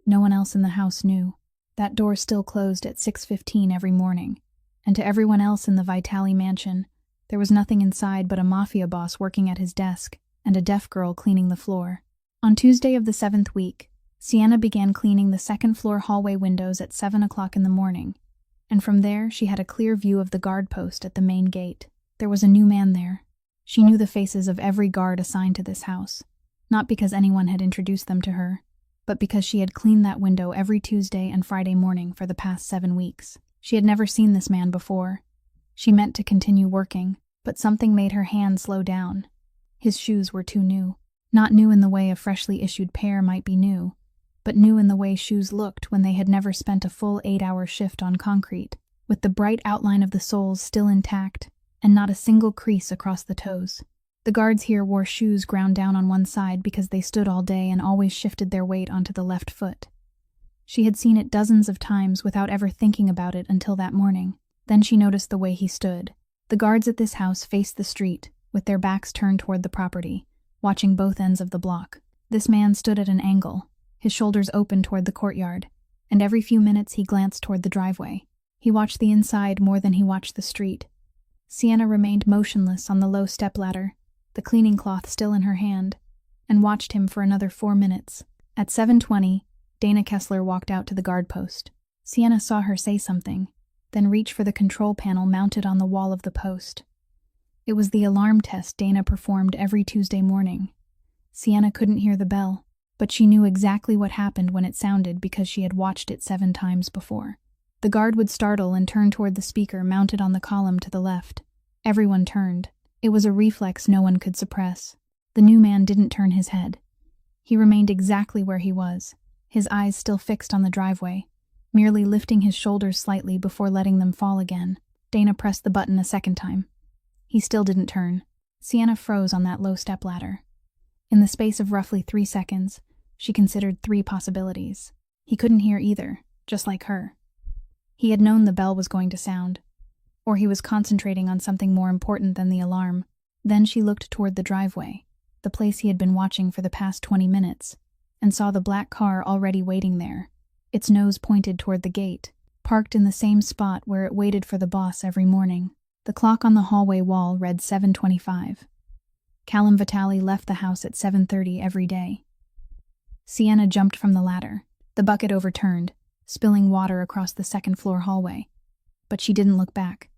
No one else in the house knew. That door still closed at 6:15 every morning, and to everyone else in the Vitali mansion, There was nothing inside but a Mafia boss working at his desk and a deaf girl cleaning the floor. On Tuesday of the 7th week, Sienna began cleaning the second-floor hallway windows at 7 o'clock in the morning, and from there she had a clear view of the guard post at the main gate. There was a new man there. She knew the faces of every guard assigned to this house, not because anyone had introduced them to her, but because she had cleaned that window every Tuesday and Friday morning for the past 7 weeks. She had never seen this man before. She meant to continue working, but something made her hand slow down. His shoes were too new. Not new in the way a freshly issued pair might be new, but new in the way shoes looked when they had never spent a full 8-hour shift on concrete, with the bright outline of the soles still intact and not a single crease across the toes. The guards here wore shoes ground down on one side because they stood all day and always shifted their weight onto the left foot. She had seen it dozens of times without ever thinking about it until that morning. Then she noticed the way he stood. The guards at this house faced the street, with their backs turned toward the property, watching both ends of the block. This man stood at an angle, his shoulders open toward the courtyard, and every few minutes he glanced toward the driveway. He watched the inside more than he watched the street. Sienna remained motionless on the low stepladder, the cleaning cloth still in her hand, and watched him for another 4 minutes. At 7:20, Dana Kessler walked out to the guard post. Sienna saw her say something, then reach for the control panel mounted on the wall of the post. It was the alarm test Dana performed every Tuesday morning. Sienna couldn't hear the bell, but she knew exactly what happened when it sounded because she had watched it 7 times before. The guard would startle and turn toward the speaker mounted on the column to the left. Everyone turned. It was a reflex no one could suppress. The new man didn't turn his head. He remained exactly where he was, his eyes still fixed on the driveway, merely lifting his shoulders slightly before letting them fall again. Dana pressed the button a second time. He still didn't turn. Sienna froze on that low stepladder. In the space of roughly 3 seconds, she considered 3 possibilities. He couldn't hear either, just like her. He had known the bell was going to sound, or he was concentrating on something more important than the alarm. Then she looked toward the driveway, the place he had been watching for the past 20 minutes, and saw the black car already waiting there, its nose pointed toward the gate, parked in the same spot where it waited for the boss every morning. The clock on the hallway wall read 7:25. Callum Vitale left the house at 7:30 every day. Sienna jumped from the ladder. The bucket overturned, spilling water across the second-floor hallway. But she didn't look back.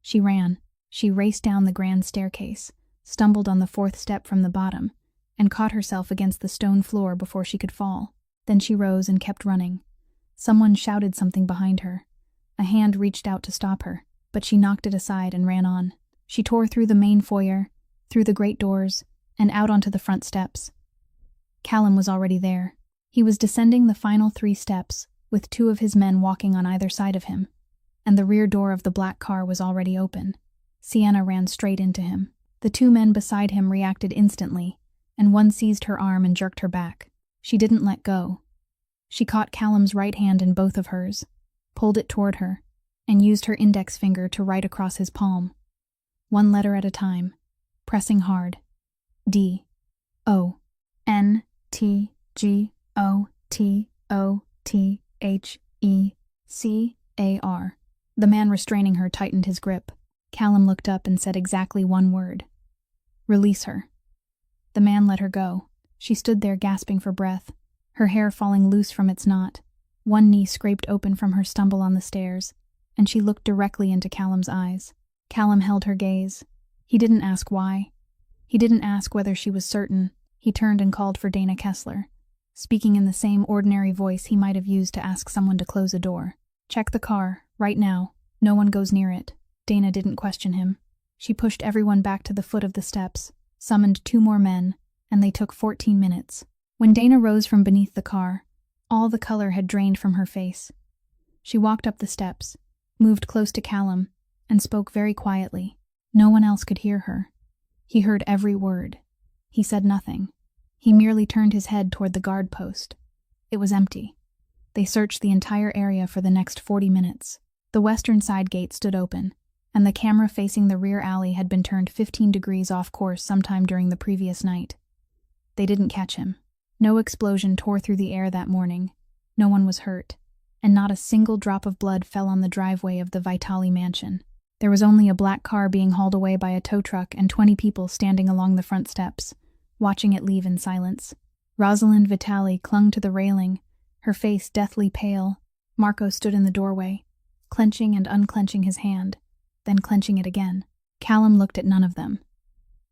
She ran. She raced down the grand staircase, stumbled on the 4th step from the bottom, and caught herself against the stone floor before she could fall. Then she rose and kept running. Someone shouted something behind her. A hand reached out to stop her, but she knocked it aside and ran on. She tore through the main foyer, through the great doors, and out onto the front steps. Callum was already there. He was descending the final 3 steps, with 2 of his men walking on either side of him, and the rear door of the black car was already open. Sienna ran straight into him. The 2 men beside him reacted instantly, and one seized her arm and jerked her back. She didn't let go. She caught Callum's right hand in both of hers, pulled it toward her, and used her index finger to write across his palm. 1 letter at a time, pressing hard. D-O-N-T-G-O-T-O-T-H-E-C-A-R. The man restraining her tightened his grip. Callum looked up and said exactly 1 word. Release her. The man let her go. She stood there gasping for breath, her hair falling loose from its knot. 1 knee scraped open from her stumble on the stairs, and she looked directly into Callum's eyes. Callum held her gaze. He didn't ask why. He didn't ask whether she was certain. He turned and called for Dana Kessler, speaking in the same ordinary voice he might have used to ask someone to close a door. Check the car, right now. No one goes near it. Dana didn't question him. She pushed everyone back to the foot of the steps, summoned 2 more men, and they took 14 minutes. When Dana rose from beneath the car, all the color had drained from her face. She walked up the steps, moved close to Callum, and spoke very quietly. No one else could hear her. He heard every word. He said nothing. He merely turned his head toward the guard post. It was empty. They searched the entire area for the next 40 minutes. The western side gate stood open, and the camera facing the rear alley had been turned 15 degrees off course sometime during the previous night. They didn't catch him. No explosion tore through the air that morning. No one was hurt, and not a single drop of blood fell on the driveway of the Vitale mansion. There was only a black car being hauled away by a tow truck and 20 people standing along the front steps, watching it leave in silence. Rosalind Vitali clung to the railing, her face deathly pale. Marco stood in the doorway, clenching and unclenching his hand, then clenching it again. Callum looked at none of them.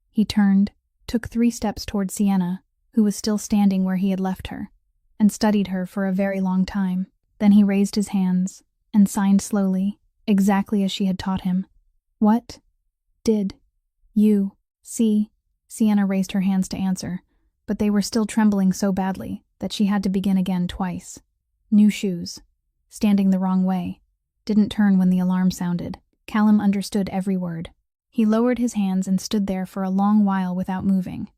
He turned, took 3 steps toward Sienna, who was still standing where he had left her, and studied her for a very long time. Then he raised his hands and signed slowly, exactly as she had taught him. "What did you see?" Sienna raised her hands to answer, but they were still trembling so badly that she had to begin again twice. "New shoes. Standing the wrong way. Didn't turn when the alarm sounded." Callum understood every word. He lowered his hands and stood there for a long while without moving.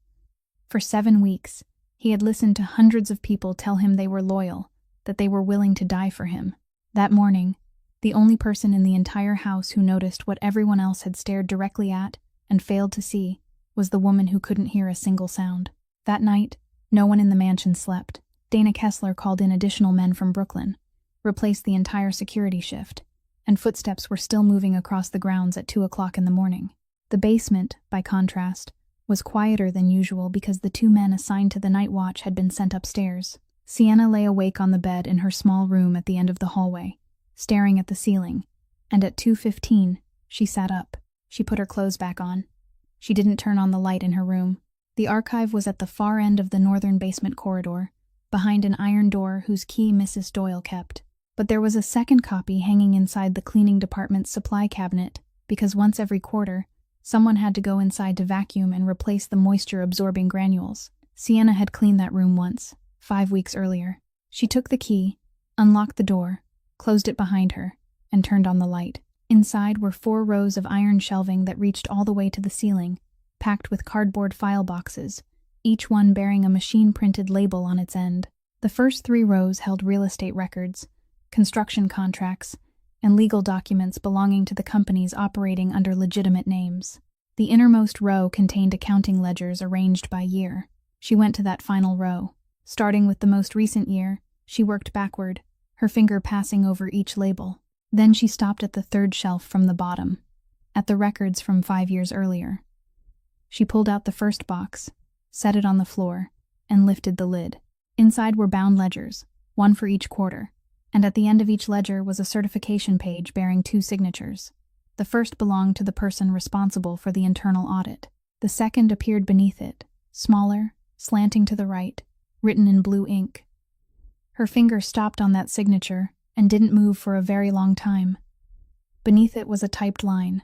For 7 weeks, he had listened to hundreds of people tell him they were loyal, that they were willing to die for him. That morning, the only person in the entire house who noticed what everyone else had stared directly at and failed to see was the woman who couldn't hear a single sound. That night, no one in the mansion slept. Dana Kessler called in additional men from Brooklyn, replaced the entire security shift, and footsteps were still moving across the grounds at 2 o'clock in the morning. The basement, by contrast, was quieter than usual because the 2 men assigned to the night watch had been sent upstairs. Sienna lay awake on the bed in her small room at the end of the hallway, staring at the ceiling, and at 2:15, she sat up. She put her clothes back on. She didn't turn on the light in her room. The archive was at the far end of the northern basement corridor, behind an iron door whose key Mrs. Doyle kept. But there was a second copy hanging inside the cleaning department's supply cabinet, because once every quarter, someone had to go inside to vacuum and replace the moisture-absorbing granules. Sienna had cleaned that room once, 5 weeks earlier. She took the key, unlocked the door, closed it behind her, and turned on the light. Inside were 4 rows of iron shelving that reached all the way to the ceiling, packed with cardboard file boxes, each one bearing a machine-printed label on its end. The first 3 rows held real estate records, construction contracts, and legal documents belonging to the companies operating under legitimate names. The innermost row contained accounting ledgers arranged by year. She went to that final row. Starting with the most recent year, she worked backward, her finger passing over each label. Then she stopped at the 3rd shelf from the bottom, at the records from 5 years earlier. She pulled out the first box, set it on the floor, and lifted the lid. Inside were bound ledgers, 1 for each quarter, and at the end of each ledger was a certification page bearing 2 signatures. The first belonged to the person responsible for the internal audit. The second appeared beneath it, smaller, slanting to the right, written in blue ink. Her finger stopped on that signature and didn't move for a very long time. Beneath it was a typed line.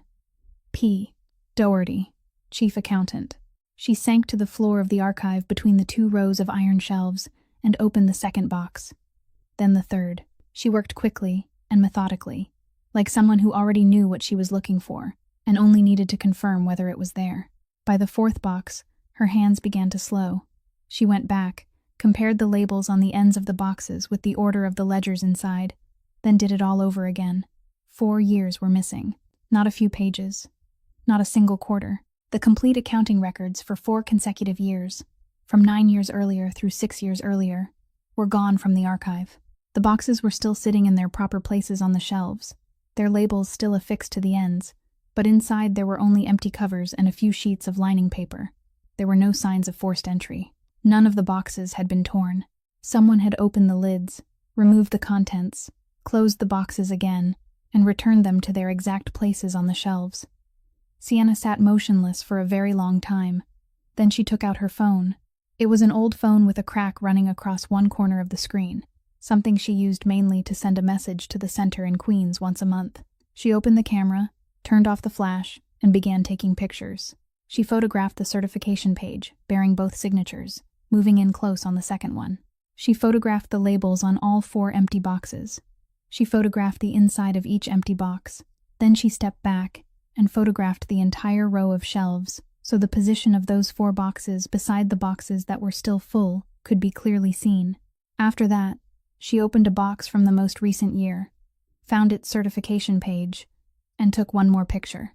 P. Doherty, Chief Accountant. She sank to the floor of the archive between the 2 rows of iron shelves and opened the second box. Then the third. She worked quickly and methodically, like someone who already knew what she was looking for and only needed to confirm whether it was there. By the 4th box, her hands began to slow. She went back, compared the labels on the ends of the boxes with the order of the ledgers inside, then did it all over again. 4 years were missing. Not a few pages. Not a single quarter. The complete accounting records for 4 consecutive years, from 9 years earlier through 6 years earlier, were gone from the archive. The boxes were still sitting in their proper places on the shelves, their labels still affixed to the ends, but inside there were only empty covers and a few sheets of lining paper. There were no signs of forced entry. None of the boxes had been torn. Someone had opened the lids, removed the contents, closed the boxes again, and returned them to their exact places on the shelves. Sienna sat motionless for a very long time. Then she took out her phone. It was an old phone with a crack running across one corner of the screen, something she used mainly to send a message to the center in Queens once a month. She opened the camera, turned off the flash, and began taking pictures. She photographed the certification page, bearing both signatures, moving in close on the second one. She photographed the labels on all 4 empty boxes. She photographed the inside of each empty box. Then she stepped back and photographed the entire row of shelves, so the position of those 4 boxes beside the boxes that were still full could be clearly seen. After that, she opened a box from the most recent year, found its certification page, and took one more picture.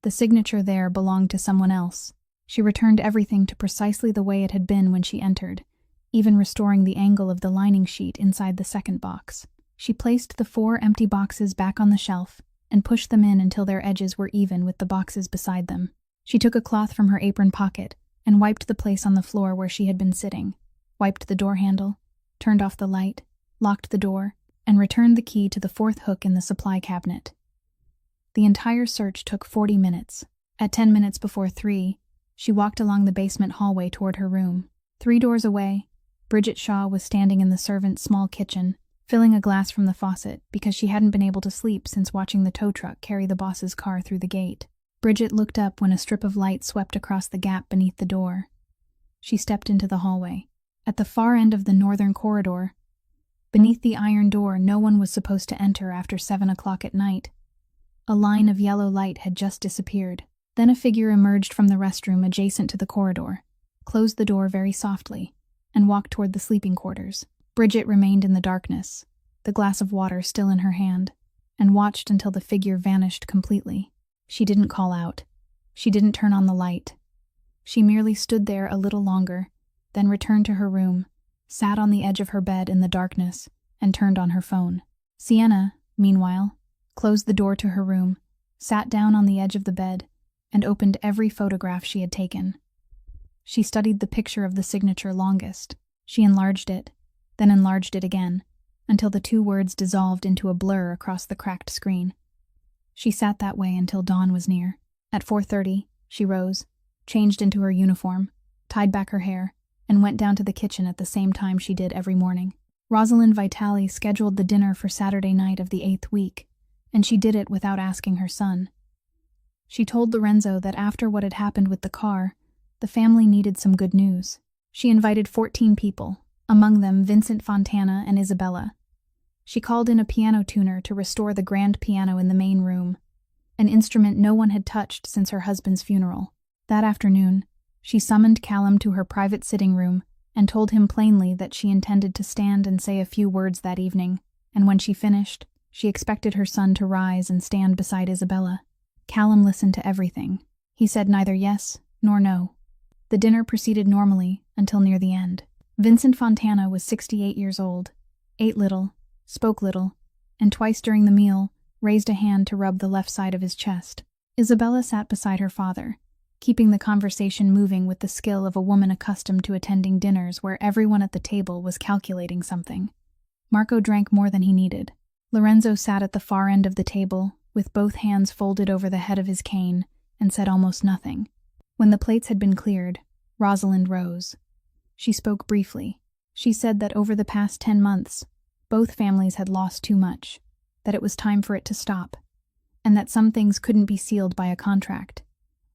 The signature there belonged to someone else. She returned everything to precisely the way it had been when she entered, even restoring the angle of the lining sheet inside the second box. She placed the 4 empty boxes back on the shelf and pushed them in until their edges were even with the boxes beside them. She took a cloth from her apron pocket and wiped the place on the floor where she had been sitting, wiped the door handle, turned off the light, locked the door, and returned the key to the fourth hook in the supply cabinet. The entire search took 40 minutes. At 10 minutes before 3, she walked along the basement hallway toward her room. 3 doors away, Bridget Shaw was standing in the servants' small kitchen, filling a glass from the faucet because she hadn't been able to sleep since watching the tow truck carry the boss's car through the gate. Bridget looked up when a strip of light swept across the gap beneath the door. She stepped into the hallway. At the far end of the northern corridor, beneath the iron door no one was supposed to enter after 7 o'clock at night, a line of yellow light had just disappeared. Then a figure emerged from the restroom adjacent to the corridor, closed the door very softly, and walked toward the sleeping quarters. Bridget remained in the darkness, the glass of water still in her hand, and watched until the figure vanished completely. She didn't call out. She didn't turn on the light. She merely stood there a little longer, then returned to her room, sat on the edge of her bed in the darkness, and turned on her phone. Sienna, meanwhile, closed the door to her room, sat down on the edge of the bed, and opened every photograph she had taken. She studied the picture of the signature longest. She enlarged it, then enlarged it again, until the 2 words dissolved into a blur across the cracked screen. She sat that way until dawn was near. At 4:30, she rose, changed into her uniform, tied back her hair, and went down to the kitchen at the same time she did every morning. Rosalind Vitale scheduled the dinner for Saturday night of the 8th week, and she did it without asking her son. She told Lorenzo that after what had happened with the car, the family needed some good news. She invited 14 people, among them Vincent Fontana and Isabella. She called in a piano tuner to restore the grand piano in the main room, an instrument no one had touched since her husband's funeral. That afternoon, she summoned Callum to her private sitting room and told him plainly that she intended to stand and say a few words that evening, and when she finished, she expected her son to rise and stand beside Isabella. Callum listened to everything. He said neither yes nor no. The dinner proceeded normally until near the end. Vincent Fontana was 68 years old, ate little, spoke little, and twice during the meal raised a hand to rub the left side of his chest. Isabella sat beside her father, keeping the conversation moving with the skill of a woman accustomed to attending dinners where everyone at the table was calculating something. Marco drank more than he needed. Lorenzo sat at the far end of the table, with both hands folded over the head of his cane, and said almost nothing. When the plates had been cleared, Rosalind rose. She spoke briefly. She said that over the past 10 months, both families had lost too much, that it was time for it to stop, and that some things couldn't be sealed by a contract,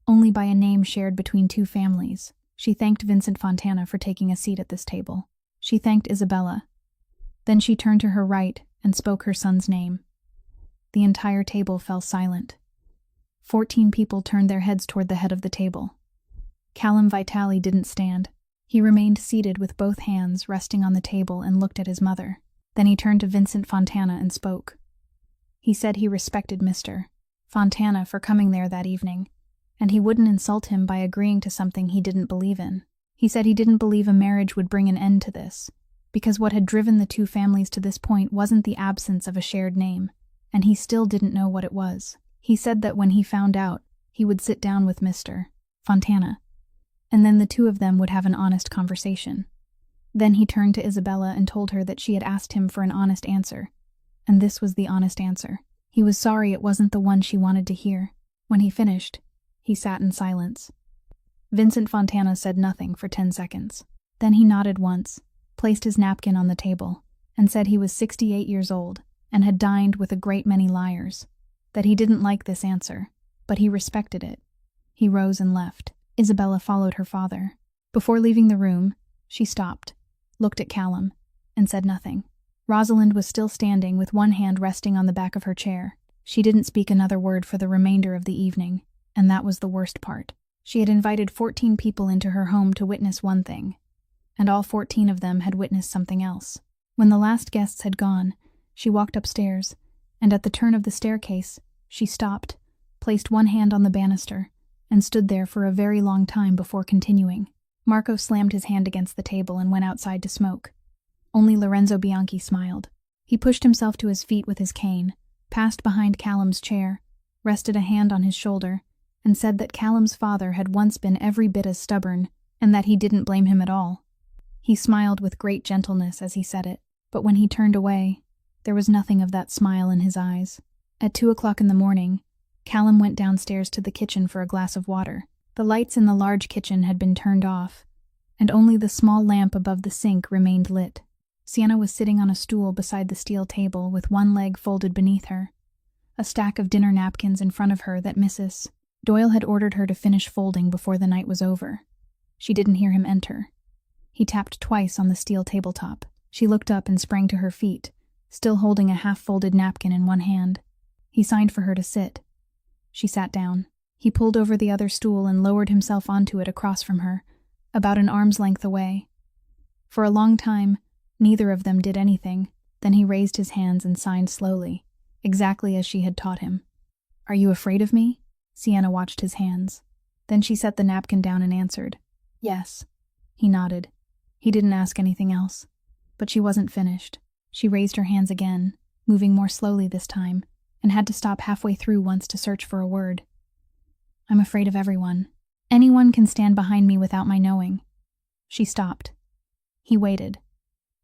only by a name shared between 2 families. She thanked Vincent Fontana for taking a seat at this table. She thanked Isabella. Then she turned to her right and spoke her son's name. The entire table fell silent. 14 people turned their heads toward the head of the table. Callum Vitale didn't stand. He remained seated with both hands resting on the table and looked at his mother. Then he turned to Vincent Fontana and spoke. He said he respected Mr. Fontana for coming there that evening, and he wouldn't insult him by agreeing to something he didn't believe in. He said he didn't believe a marriage would bring an end to this, because what had driven the 2 families to this point wasn't the absence of a shared name, and he still didn't know what it was. He said that when he found out, he would sit down with Mr. Fontana, and then the 2 of them would have an honest conversation. Then he turned to Isabella and told her that she had asked him for an honest answer, and this was the honest answer. He was sorry it wasn't the one she wanted to hear. When he finished, he sat in silence. Vincent Fontana said nothing for 10 seconds. Then he nodded once, placed his napkin on the table, and said he was 68 years old and had dined with a great many liars, that he didn't like this answer, but he respected it. He rose and left. Isabella followed her father. Before leaving the room, she stopped, looked at Callum, and said nothing. Rosalind was still standing with one hand resting on the back of her chair. She didn't speak another word for the remainder of the evening, and that was the worst part. She had invited 14 people into her home to witness one thing, and all 14 of them had witnessed something else. When the last guests had gone, she walked upstairs, and at the turn of the staircase, she stopped, placed one hand on the banister, and stood there for a very long time before continuing. Marco slammed his hand against the table and went outside to smoke. Only Lorenzo Bianchi smiled. He pushed himself to his feet with his cane, passed behind Callum's chair, rested a hand on his shoulder, and said that Callum's father had once been every bit as stubborn, and that he didn't blame him at all. He smiled with great gentleness as he said it, but when he turned away, there was nothing of that smile in his eyes. At 2 o'clock in the morning, Callum went downstairs to the kitchen for a glass of water. The lights in the large kitchen had been turned off, and only the small lamp above the sink remained lit. Sienna was sitting on a stool beside the steel table with one leg folded beneath her, a stack of dinner napkins in front of her that Mrs. Doyle had ordered her to finish folding before the night was over. She didn't hear him enter. He tapped twice on the steel tabletop. She looked up and sprang to her feet, still holding a half-folded napkin in one hand. He signed for her to sit. She sat down. He pulled over the other stool and lowered himself onto it across from her, about an arm's length away. For a long time, neither of them did anything. Then he raised his hands and signed slowly, exactly as she had taught him. "Are you afraid of me?" Sienna watched his hands. Then she set the napkin down and answered, "Yes." He nodded. He didn't ask anything else. But she wasn't finished. She raised her hands again, moving more slowly this time, and had to stop halfway through once to search for a word. "I'm afraid of everyone. Anyone can stand behind me without my knowing." She stopped. He waited.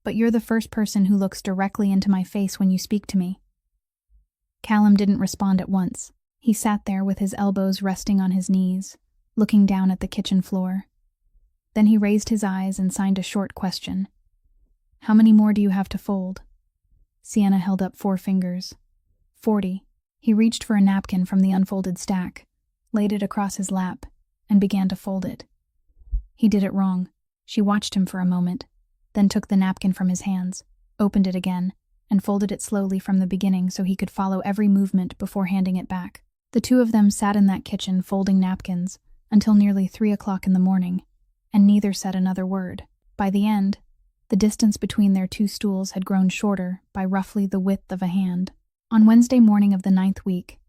"But you're the first person who looks directly into my face when you speak to me." Callum didn't respond at once. He sat there with his elbows resting on his knees, looking down at the kitchen floor. Then he raised his eyes and signed a short question. "How many more do you have to fold?" Sienna held up 4 fingers. 40. He reached for a napkin from the unfolded stack, laid it across his lap, and began to fold it. He did it wrong. She watched him for a moment, then took the napkin from his hands, opened it again, and folded it slowly from the beginning so he could follow every movement before handing it back. The two of them sat in that kitchen folding napkins until nearly 3 o'clock in the morning, and neither said another word. By the end, the distance between their 2 stools had grown shorter by roughly the width of a hand. On Wednesday morning of the 9th week,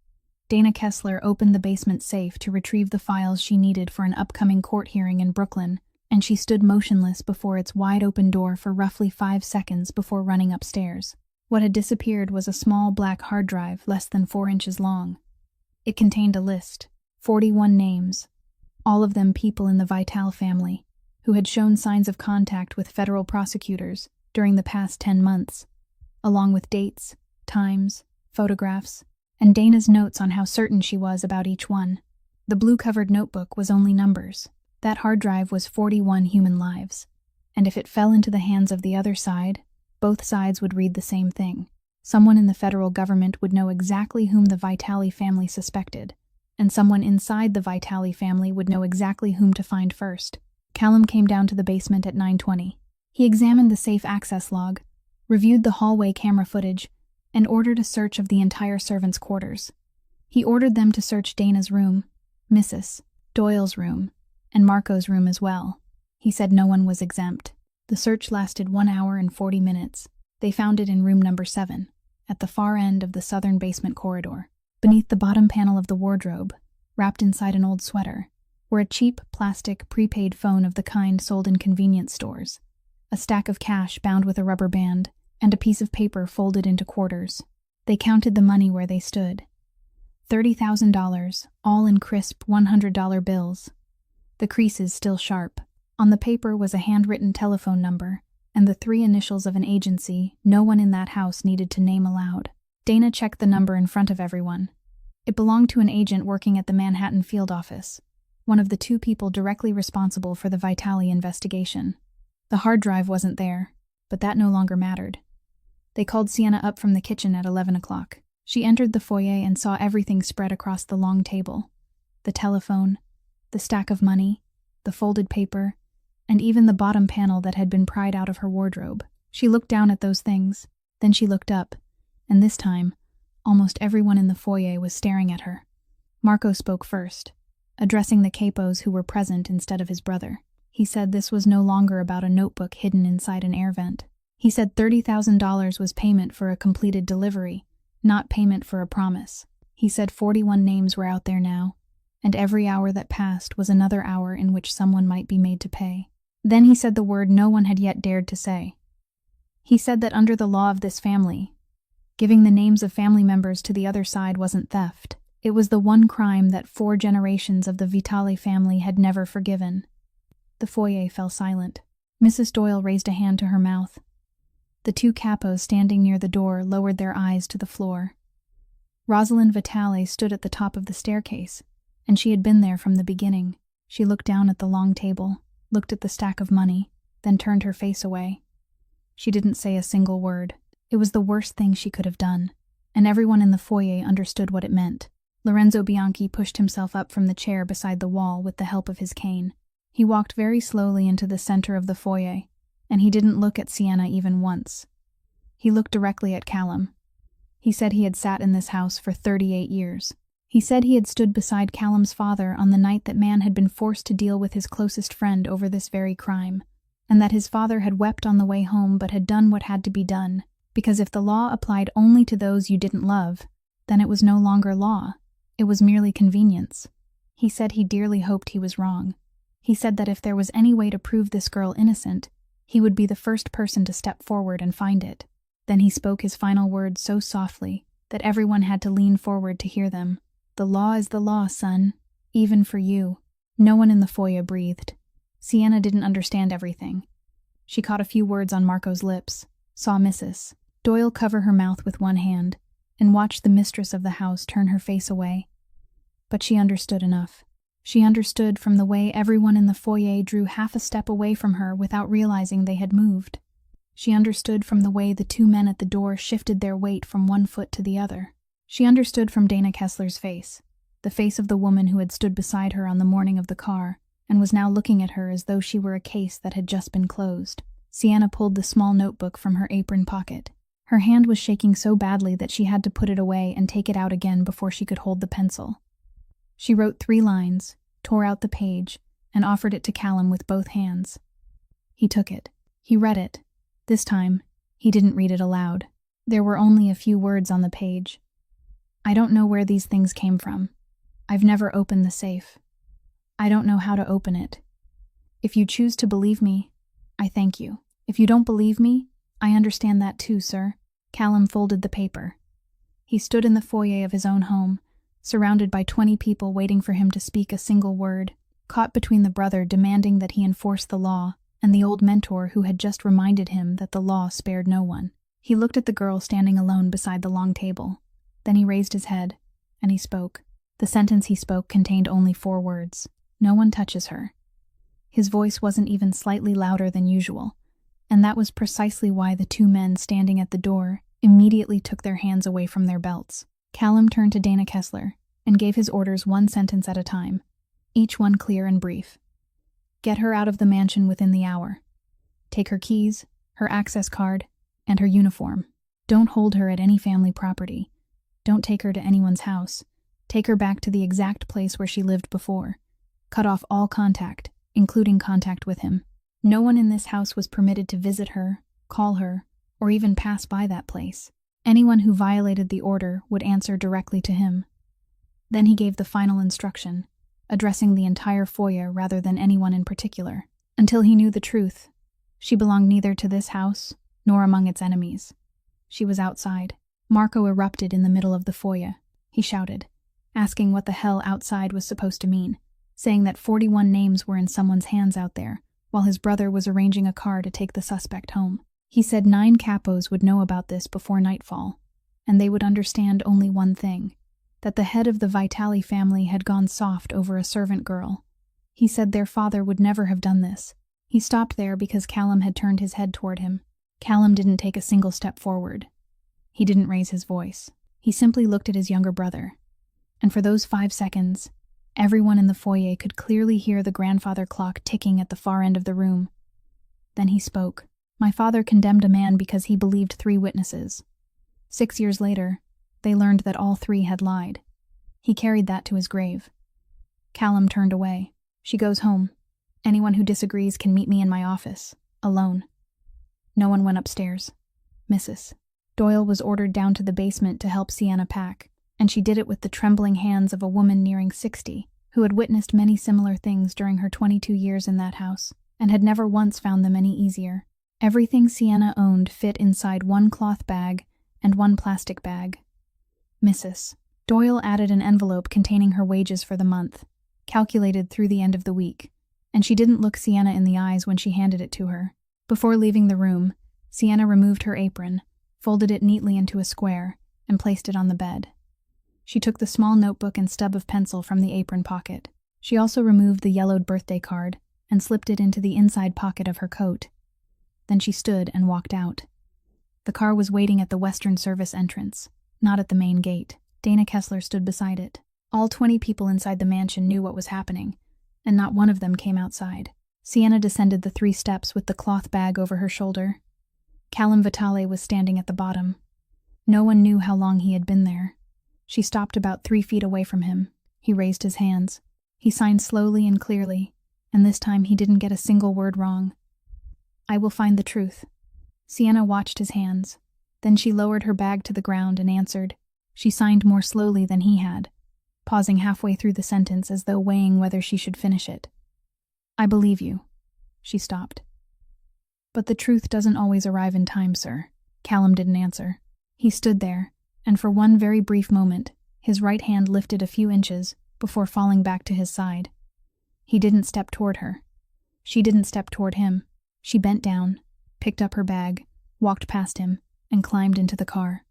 Dana Kessler opened the basement safe to retrieve the files she needed for an upcoming court hearing in Brooklyn, and she stood motionless before its wide-open door for roughly 5 seconds before running upstairs. What had disappeared was a small black hard drive less than 4 inches long. It contained a list, 41 names, all of them people in the Vitale family, who had shown signs of contact with federal prosecutors during the past 10 months, along with dates, times, photographs, and Dana's notes on how certain she was about each one. The blue-covered notebook was only numbers. That hard drive was 41 human lives, and if it fell into the hands of the other side, both sides would read the same thing. Someone in the federal government would know exactly whom the Vitale family suspected, and someone inside the Vitale family would know exactly whom to find first. Callum came down to the basement at 9:20. He examined the safe access log, reviewed the hallway camera footage, and ordered a search of the entire servants' quarters. He ordered them to search Dana's room, Mrs. Doyle's room, and Marco's room as well. He said no one was exempt. The search lasted 1 hour and 40 minutes. They found it in room number 7, at the far end of the southern basement corridor. Beneath the bottom panel of the wardrobe, wrapped inside an old sweater, were a cheap plastic prepaid phone of the kind sold in convenience stores, a stack of cash bound with a rubber band, and a piece of paper folded into quarters. They counted the money where they stood. $30,000, all in crisp $100 bills. The creases still sharp. On the paper was a handwritten telephone number, and the 3 initials of an agency no one in that house needed to name aloud. Dana checked the number in front of everyone. It belonged to an agent working at the Manhattan field office, one of the 2 people directly responsible for the Vitale investigation. The hard drive wasn't there, but that no longer mattered. They called Sienna up from the kitchen at 11 o'clock. She entered the foyer and saw everything spread across the long table. The telephone, the stack of money, the folded paper, and even the bottom panel that had been pried out of her wardrobe. She looked down at those things, then she looked up, and this time, almost everyone in the foyer was staring at her. Marco spoke first, addressing the capos who were present instead of his brother. He said this was no longer about a notebook hidden inside an air vent. He said $30,000 was payment for a completed delivery, not payment for a promise. He said 41 names were out there now, and every hour that passed was another hour in which someone might be made to pay. Then he said the word no one had yet dared to say. He said that under the law of this family, Giving the names of family members to the other side wasn't theft. It was the one crime that 4 generations of the Vitale family had never forgiven. The foyer fell silent. Mrs. Doyle raised a hand to her mouth. The 2 capos standing near the door lowered their eyes to the floor. Rosalind Vitale stood at the top of the staircase, and she had been there from the beginning. She looked down at the long table, looked at the stack of money, then turned her face away. She didn't say a single word. It was the worst thing she could have done, and everyone in the foyer understood what it meant. Lorenzo Bianchi pushed himself up from the chair beside the wall with the help of his cane. He walked very slowly into the center of the foyer, and he didn't look at Sienna even once. He looked directly at Callum. He said he had sat in this house for 38 years. He said he had stood beside Callum's father on the night that man had been forced to deal with his closest friend over this very crime, and that his father had wept on the way home but had done what had to be done, because if the law applied only to those you didn't love, then it was no longer law. It was merely convenience. He said he dearly hoped he was wrong. He said that if there was any way to prove this girl innocent, he would be the first person to step forward and find it. Then he spoke his final words so softly that everyone had to lean forward to hear them. "The law is the law, son, even for you." No one in the foyer breathed. Sienna didn't understand everything. She caught a few words on Marco's lips, saw Mrs. Doyle cover her mouth with one hand, and watched the mistress of the house turn her face away. But she understood enough. She understood from the way everyone in the foyer drew half a step away from her without realizing they had moved. She understood from the way the 2 men at the door shifted their weight from one foot to the other. She understood from Dana Kessler's face, the face of the woman who had stood beside her on the morning of the car, and was now looking at her as though she were a case that had just been closed. Sienna pulled the small notebook from her apron pocket. Her hand was shaking so badly that she had to put it away and take it out again before she could hold the pencil. She wrote 3 lines, tore out the page, and offered it to Callum with both hands. He took it. He read it. This time, he didn't read it aloud. There were only a few words on the page. "I don't know where these things came from. I've never opened the safe. I don't know how to open it. If you choose to believe me, I thank you. If you don't believe me, I understand that too, sir." Callum folded the paper. He stood in the foyer of his own home, surrounded by 20 people waiting for him to speak a single word, caught between the brother demanding that he enforce the law and the old mentor who had just reminded him that the law spared no one. He looked at the girl standing alone beside the long table. Then he raised his head, and he spoke. The sentence he spoke contained only 4 words. "No one touches her." His voice wasn't even slightly louder than usual, and that was precisely why the 2 men standing at the door immediately took their hands away from their belts. Callum turned to Dana Kessler and gave his orders 1 sentence at a time, each one clear and brief. "Get her out of the mansion within the hour. Take her keys, her access card, and her uniform. Don't hold her at any family property. Don't take her to anyone's house. Take her back to the exact place where she lived before. Cut off all contact, including contact with him. No one in this house was permitted to visit her, call her, or even pass by that place. Anyone who violated the order would answer directly to him." Then he gave the final instruction, addressing the entire foyer rather than anyone in particular. "Until he knew the truth, she belonged neither to this house nor among its enemies." She was outside. Marco erupted in the middle of the foyer. He shouted, asking what the hell outside was supposed to mean, saying that 41 names were in someone's hands out there, while his brother was arranging a car to take the suspect home. He said 9 capos would know about this before nightfall, and they would understand only one thing, that the head of the Vitale family had gone soft over a servant girl. He said their father would never have done this. He stopped there because Callum had turned his head toward him. Callum didn't take a single step forward. He didn't raise his voice. He simply looked at his younger brother. And for those 5 seconds, everyone in the foyer could clearly hear the grandfather clock ticking at the far end of the room. Then he spoke. "My father condemned a man because he believed 3 witnesses. 6 years later, they learned that all 3 had lied. He carried that to his grave." Callum turned away. "She goes home. Anyone who disagrees can meet me in my office, alone." No one went upstairs. Mrs. Doyle was ordered down to the basement to help Sienna pack, and she did it with the trembling hands of a woman nearing 60, who had witnessed many similar things during her 22 years in that house, and had never once found them any easier. Everything Sienna owned fit inside one cloth bag and one plastic bag. Mrs. Doyle added an envelope containing her wages for the month, calculated through the end of the week, and she didn't look Sienna in the eyes when she handed it to her. Before leaving the room, Sienna removed her apron, folded it neatly into a square, and placed it on the bed. She took the small notebook and stub of pencil from the apron pocket. She also removed the yellowed birthday card and slipped it into the inside pocket of her coat. Then she stood and walked out. The car was waiting at the Western Service entrance, not at the main gate. Dana Kessler stood beside it. All 20 people inside the mansion knew what was happening, and not one of them came outside. Sienna descended the 3 steps with the cloth bag over her shoulder. Callum Vitale was standing at the bottom. No one knew how long he had been there. She stopped about 3 feet away from him. He raised his hands. He signed slowly and clearly, and this time he didn't get a single word wrong. "I will find the truth." Sienna watched his hands. Then she lowered her bag to the ground and answered. She signed more slowly than he had, pausing halfway through the sentence as though weighing whether she should finish it. "I believe you." She stopped. "But the truth doesn't always arrive in time, sir." Callum didn't answer. He stood there, and for one very brief moment, his right hand lifted a few inches before falling back to his side. He didn't step toward her. She didn't step toward him. She bent down, picked up her bag, walked past him, and climbed into the car.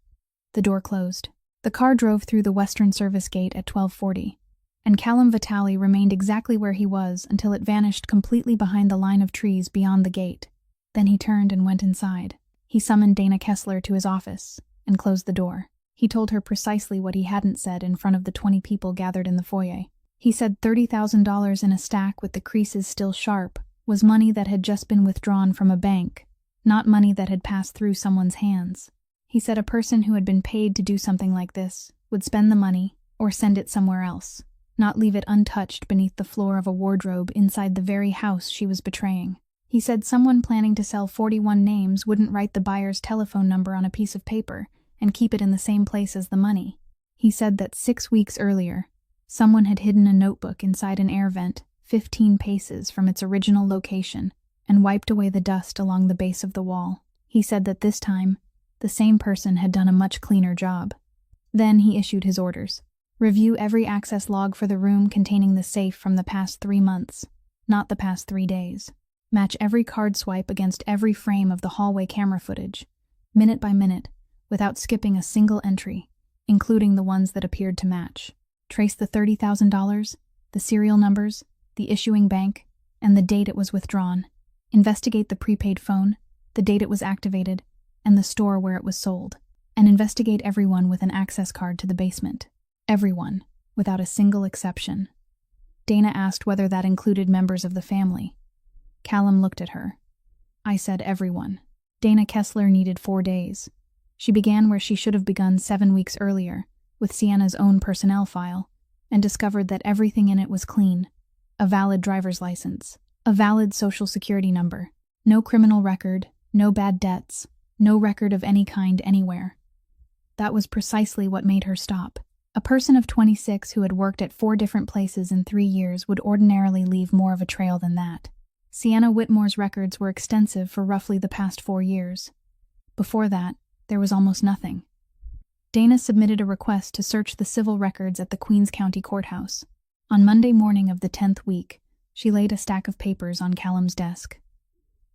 The door closed. The car drove through the Western Service gate at 12:40, and Callum Vitale remained exactly where he was until it vanished completely behind the line of trees beyond the gate. Then he turned and went inside. He summoned Dana Kessler to his office and closed the door. He told her precisely what he hadn't said in front of the 20 people gathered in the foyer. He said $30,000 in a stack with the creases still sharp was money that had just been withdrawn from a bank, not money that had passed through someone's hands. He said a person who had been paid to do something like this would spend the money or send it somewhere else, not leave it untouched beneath the floor of a wardrobe inside the very house she was betraying. He said someone planning to sell 41 names wouldn't write the buyer's telephone number on a piece of paper and keep it in the same place as the money. He said that 6 weeks earlier, someone had hidden a notebook inside an air vent 15 paces from its original location and wiped away the dust along the base of the wall. He said that this time, the same person had done a much cleaner job. Then he issued his orders. Review every access log for the room containing the safe from the past 3 months, not the past 3 days. Match every card swipe against every frame of the hallway camera footage, minute by minute, without skipping a single entry, including the ones that appeared to match. Trace the $30,000, the serial numbers, the issuing bank, and the date it was withdrawn. Investigate the prepaid phone, the date it was activated, and the store where it was sold. And investigate everyone with an access card to the basement. Everyone, without a single exception. Dana asked whether that included members of the family. Callum looked at her. "I said everyone." Dana Kessler needed 4 days. She began where she should have begun 7 weeks earlier, with Sienna's own personnel file, and discovered that everything in it was clean. A valid driver's license, a valid social security number, no criminal record, no bad debts, no record of any kind anywhere. That was precisely what made her stop. A person of 26 who had worked at 4 different places in 3 years would ordinarily leave more of a trail than that. Sienna Whitmore's records were extensive for roughly the past 4 years. Before that, there was almost nothing. Dana submitted a request to search the civil records at the Queens County Courthouse. On Monday morning of the 10th week, she laid a stack of papers on Callum's desk.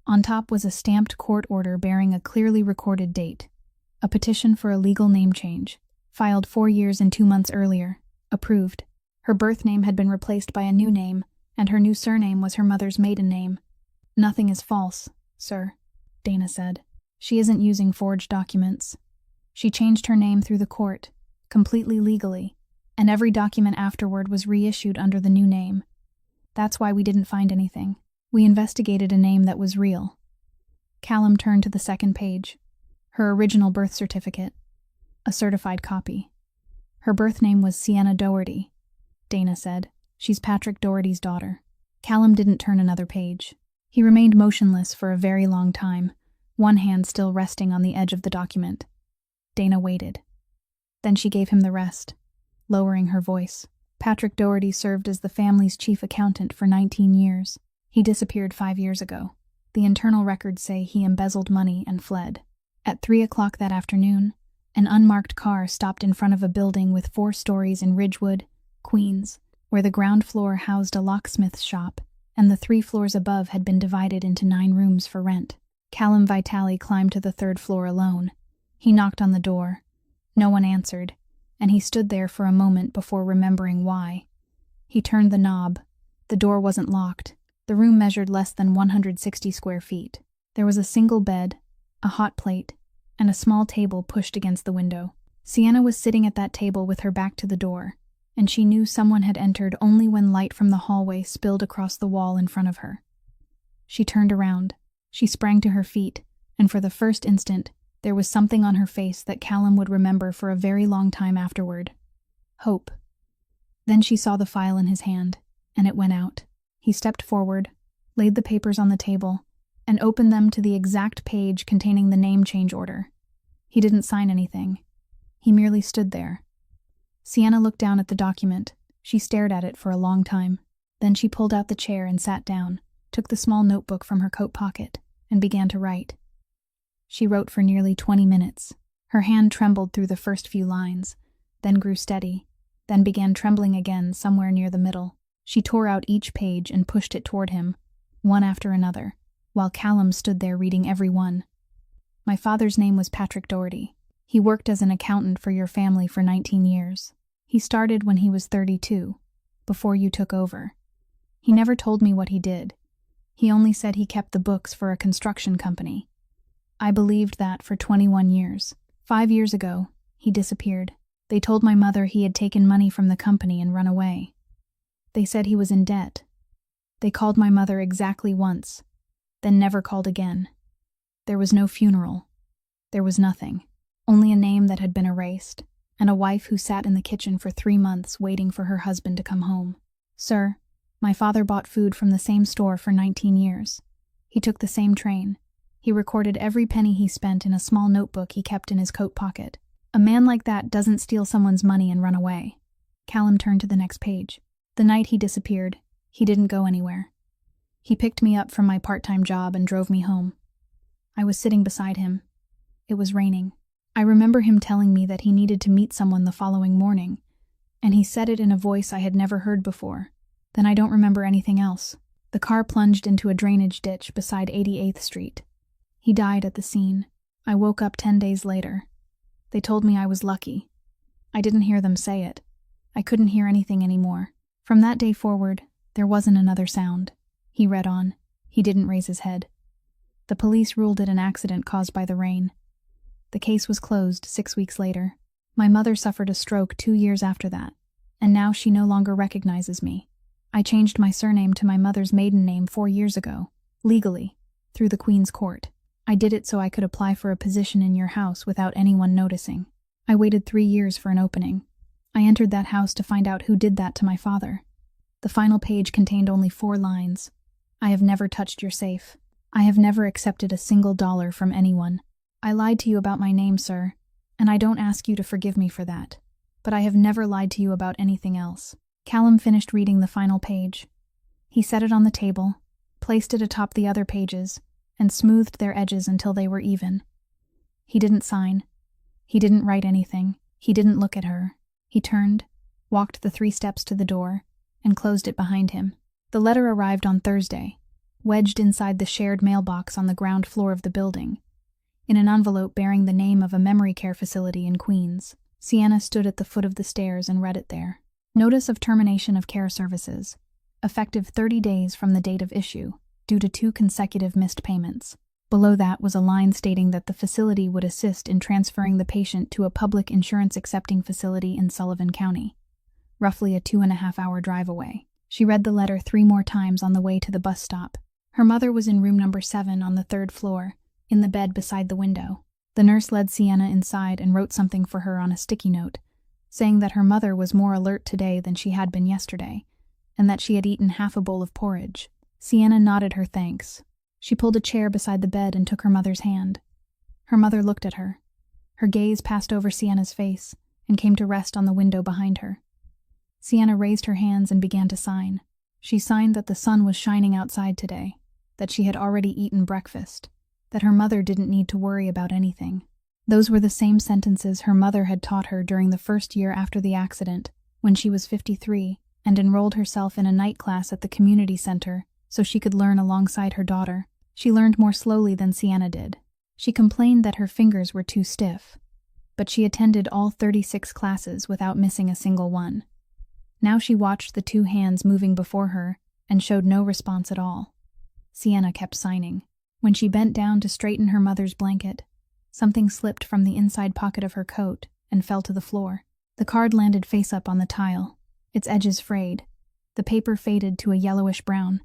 On top was a stamped court order bearing a clearly recorded date, a petition for a legal name change, filed 4 years and 2 months earlier, approved. Her birth name had been replaced by a new name, and her new surname was her mother's maiden name. "Nothing is false, sir," Dana said. "She isn't using forged documents. She changed her name through the court, completely legally, and every document afterward was reissued under the new name. That's why we didn't find anything. We investigated a name that was real." Callum turned to the second page. Her original birth certificate. A certified copy. Her birth name was Sienna Doherty, Dana said. "She's Patrick Doherty's daughter." Callum didn't turn another page. He remained motionless for a very long time, one hand still resting on the edge of the document. Dana waited. Then she gave him the rest, lowering her voice. "Patrick Doherty served as the family's chief accountant for 19 years. He disappeared 5 years ago. The internal records say he embezzled money and fled. At 3 o'clock that afternoon, An unmarked car stopped in front of a building with 4 stories in Ridgewood, Queens, where the ground floor housed a locksmith's shop, and the 3 floors above had been divided into 9 rooms for rent. Callum Vitale climbed to the 3rd floor alone. He knocked on the door. No one answered, and he stood there for a moment before remembering why. He turned the knob. The door wasn't locked. The room measured less than 160 square feet. There was a single bed, a hot plate, and a small table pushed against the window. Sienna was sitting at that table with her back to the door, and she knew someone had entered only when light from the hallway spilled across the wall in front of her. She turned around. She sprang to her feet, and for the first instant, there was something on her face that Callum would remember for a very long time afterward. Hope. Then she saw the file in his hand, and it went out. He stepped forward, laid the papers on the table, and opened them to the exact page containing the name change order. He didn't sign anything. He merely stood there. Sienna looked down at the document. She stared at it for a long time. Then she pulled out the chair and sat down, took the small notebook from her coat pocket, and began to write. She wrote for nearly 20 minutes. Her hand trembled through the first few lines, then grew steady, then began trembling again somewhere near the middle. She tore out each page and pushed it toward him, one after another, while Callum stood there reading every one. My father's name was Patrick Doherty. He worked as an accountant for your family for 19 years. He started when he was 32, before you took over. He never told me what he did. He only said he kept the books for a construction company. I believed that for 21 years. 5 years ago, he disappeared. They told my mother he had taken money from the company and run away. They said he was in debt. They called my mother exactly once, then never called again. There was no funeral. There was nothing. Only a name that had been erased, and a wife who sat in the kitchen for 3 months waiting for her husband to come home. Sir, my father bought food from the same store for 19 years. He took the same train. He recorded every penny he spent in a small notebook he kept in his coat pocket. A man like that doesn't steal someone's money and run away. Callum turned to the next page. The night he disappeared, he didn't go anywhere. He picked me up from my part-time job and drove me home. I was sitting beside him. It was raining. I remember him telling me that he needed to meet someone the following morning, and he said it in a voice I had never heard before. Then I don't remember anything else. The car plunged into a drainage ditch beside 88th Street. He died at the scene. I woke up 10 days later. They told me I was lucky. I didn't hear them say it. I couldn't hear anything anymore. From that day forward, there wasn't another sound. He read on. He didn't raise his head. The police ruled it an accident caused by the rain. The case was closed 6 weeks later. My mother suffered a stroke 2 years after that, and now she no longer recognizes me. I changed my surname to my mother's maiden name 4 years ago, legally, through the Queen's Court. I did it so I could apply for a position in your house without anyone noticing. I waited 3 years for an opening. I entered that house to find out who did that to my father. The final page contained only 4 lines. I have never touched your safe. I have never accepted a single dollar from anyone. I lied to you about my name, sir, and I don't ask you to forgive me for that. But I have never lied to you about anything else. Callum finished reading the final page. He set it on the table, placed it atop the other pages, and smoothed their edges until they were even. He didn't sign. He didn't write anything. He didn't look at her. He turned, walked the 3 steps to the door, and closed it behind him. The letter arrived on Thursday, wedged inside the shared mailbox on the ground floor of the building, in an envelope bearing the name of a memory care facility in Queens. Sienna stood at the foot of the stairs and read it there. Notice of termination of care services, effective 30 days from the date of issue, due to 2 consecutive missed payments. Below that was a line stating that the facility would assist in transferring the patient to a public insurance-accepting facility in Sullivan County, roughly a 2.5-hour drive away. She read the letter 3 more times on the way to the bus stop. Her mother was in room number 7 on the 3rd floor, in the bed beside the window. The nurse led Sienna inside and wrote something for her on a sticky note, saying that her mother was more alert today than she had been yesterday, and that she had eaten half a bowl of porridge. Sienna nodded her thanks. She pulled a chair beside the bed and took her mother's hand. Her mother looked at her. Her gaze passed over Sienna's face and came to rest on the window behind her. Sienna raised her hands and began to sign. She signed that the sun was shining outside today, that she had already eaten breakfast, that her mother didn't need to worry about anything. Those were the same sentences her mother had taught her during the first year after the accident, when she was 53, and enrolled herself in a night class at the community center so she could learn alongside her daughter. She learned more slowly than Sienna did. She complained that her fingers were too stiff, but she attended all 36 classes without missing a single one. Now she watched the two hands moving before her and showed no response at all. Sienna kept signing. When she bent down to straighten her mother's blanket, something slipped from the inside pocket of her coat and fell to the floor. The card landed face up on the tile, its edges frayed. The paper faded to a yellowish brown.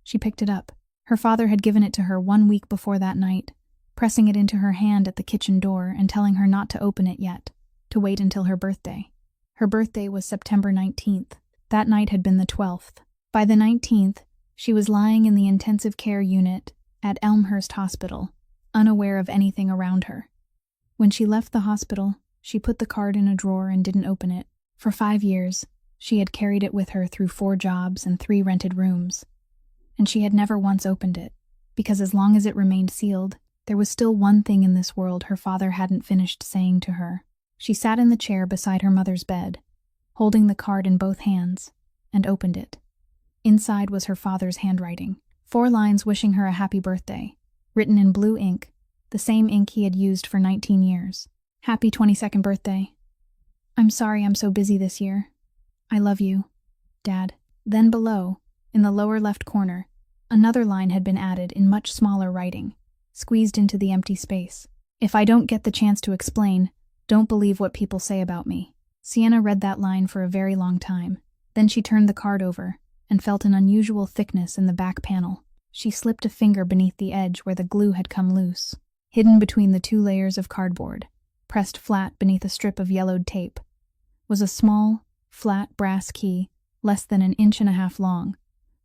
She picked it up. Her father had given it to her 1 week before that night, pressing it into her hand at the kitchen door and telling her not to open it yet, to wait until her birthday. Her birthday was September 19th. That night had been the 12th. By the 19th, she was lying in the intensive care unit at Elmhurst Hospital, unaware of anything around her. When she left the hospital, she put the card in a drawer and didn't open it. For 5 years, she had carried it with her through 4 jobs and 3 rented rooms. And she had never once opened it, because as long as it remained sealed, there was still one thing in this world her father hadn't finished saying to her. She sat in the chair beside her mother's bed, holding the card in both hands, and opened it. Inside was her father's handwriting, 4 lines wishing her a happy birthday, written in blue ink, the same ink he had used for 19 years. Happy 22nd birthday. I'm sorry I'm so busy this year. I love you, Dad. Then below, in the lower left corner, another line had been added in much smaller writing, squeezed into the empty space. If I don't get the chance to explain, don't believe what people say about me. Sienna read that line for a very long time. Then she turned the card over and felt an unusual thickness in the back panel. She slipped a finger beneath the edge where the glue had come loose. Hidden between the 2 layers of cardboard, pressed flat beneath a strip of yellowed tape, was a small, flat brass key less than 1.5 inches long,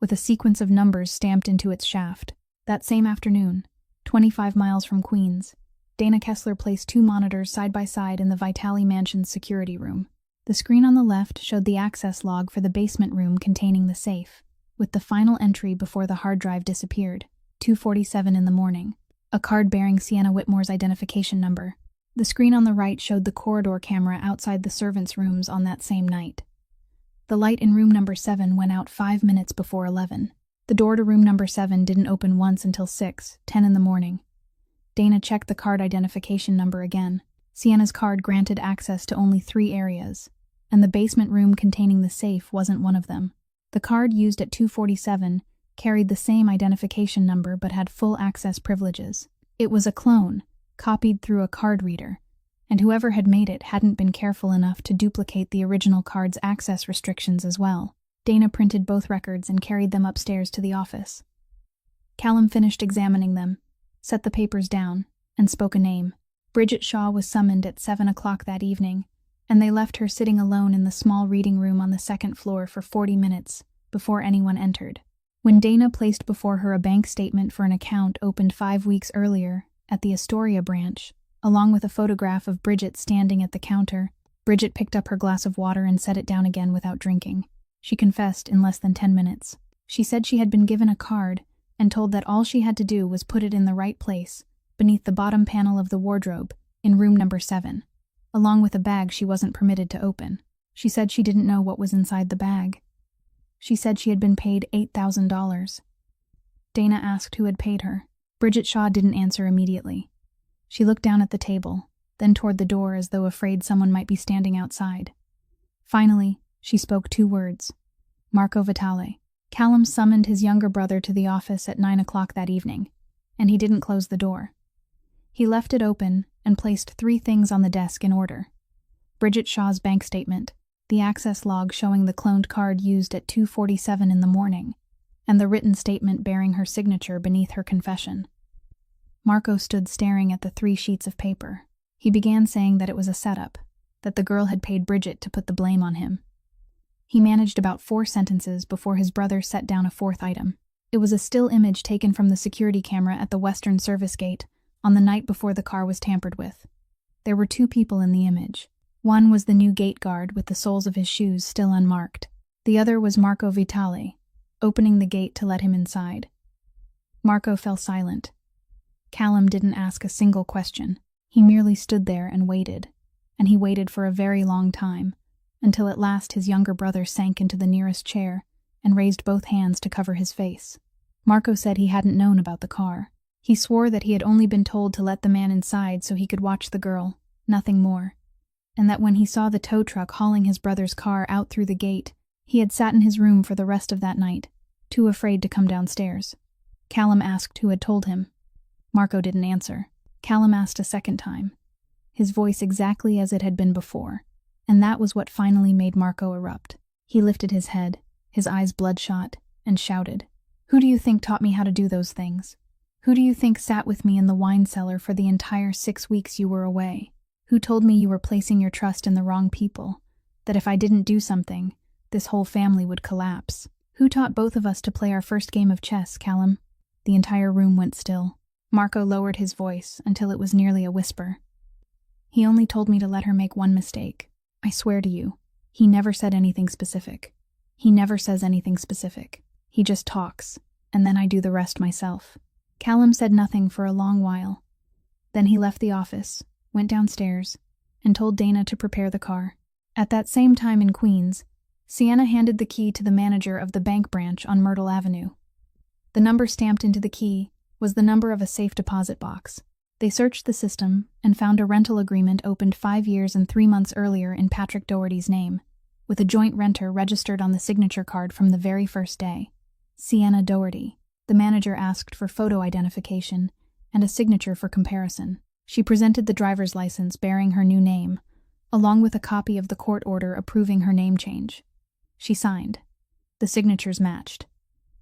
with a sequence of numbers stamped into its shaft. That same afternoon, 25 miles from Queens, Dana Kessler placed 2 monitors side by side in the Vitale Mansion's security room. The screen on the left showed the access log for the basement room containing the safe, with the final entry before the hard drive disappeared, 2:47 in the morning, a card bearing Sienna Whitmore's identification number. The screen on the right showed the corridor camera outside the servants' rooms on that same night. The light in room number 7 went out 5 minutes before 11. The door to room number 7 didn't open once until 6:10 in the morning. Dana checked the card identification number again. Sienna's card granted access to only 3 areas, and the basement room containing the safe wasn't one of them. The card used at 2:47 carried the same identification number but had full access privileges. It was a clone, copied through a card reader, and whoever had made it hadn't been careful enough to duplicate the original card's access restrictions as well. Dana printed both records and carried them upstairs to the office. Callum finished examining them, set the papers down, and spoke a name. Bridget Shaw was summoned at 7 o'clock that evening, and they left her sitting alone in the small reading room on the 2nd floor for 40 minutes before anyone entered. When Dana placed before her a bank statement for an account opened 5 weeks earlier at the Astoria branch, along with a photograph of Bridget standing at the counter, Bridget picked up her glass of water and set it down again without drinking. She confessed in less than 10 minutes. She said she had been given a card and told that all she had to do was put it in the right place, beneath the bottom panel of the wardrobe, in room number 7, along with a bag she wasn't permitted to open. She said she didn't know what was inside the bag. She said she had been paid $8,000. Dana asked who had paid her. Bridget Shaw didn't answer immediately. She looked down at the table, then toward the door as though afraid someone might be standing outside. Finally, she spoke 2 words. Marco Vitale. Callum summoned his younger brother to the office at 9 o'clock that evening, and he didn't close the door. He left it open and placed 3 things on the desk in order. Bridget Shaw's bank statement, the access log showing the cloned card used at 2:47 in the morning, and the written statement bearing her signature beneath her confession. Marco stood staring at the 3 sheets of paper. He began saying that it was a setup, that the girl had paid Bridget to put the blame on him. He managed about 4 sentences before his brother set down a 4th item. It was a still image taken from the security camera at the Western Service Gate on the night before the car was tampered with. There were 2 people in the image. One was the new gate guard with the soles of his shoes still unmarked. The other was Marco Vitale, opening the gate to let him inside. Marco fell silent. Callum didn't ask a single question. He merely stood there and he waited for a very long time, until at last his younger brother sank into the nearest chair and raised both hands to cover his face. Marco said he hadn't known about the car. He swore that he had only been told to let the man inside so he could watch the girl, nothing more, and that when he saw the tow truck hauling his brother's car out through the gate, he had sat in his room for the rest of that night, too afraid to come downstairs. Callum asked who had told him. Marco didn't answer. Callum asked a second time, his voice exactly as it had been before, and that was what finally made Marco erupt. He lifted his head, his eyes bloodshot, and shouted, "Who do you think taught me how to do those things? Who do you think sat with me in the wine cellar for the entire 6 weeks you were away? Who told me you were placing your trust in the wrong people, that if I didn't do something, this whole family would collapse? Who taught both of us to play our first game of chess, Callum?" The entire room went still. Marco lowered his voice until it was nearly a whisper. "He only told me to let her make one mistake. I swear to you, he never said anything specific. He never says anything specific. He just talks, and then I do the rest myself." Callum said nothing for a long while. Then he left the office, went downstairs, and told Dana to prepare the car. At that same time in Queens, Sienna handed the key to the manager of the bank branch on Myrtle Avenue. The number stamped into the key was the number of a safe deposit box. They searched the system and found a rental agreement opened 5 years and 3 months earlier in Patrick Doherty's name, with a joint renter registered on the signature card from the very first day. Sienna Doherty. The manager asked for photo identification and a signature for comparison. She presented the driver's license bearing her new name, along with a copy of the court order approving her name change. She signed. The signatures matched.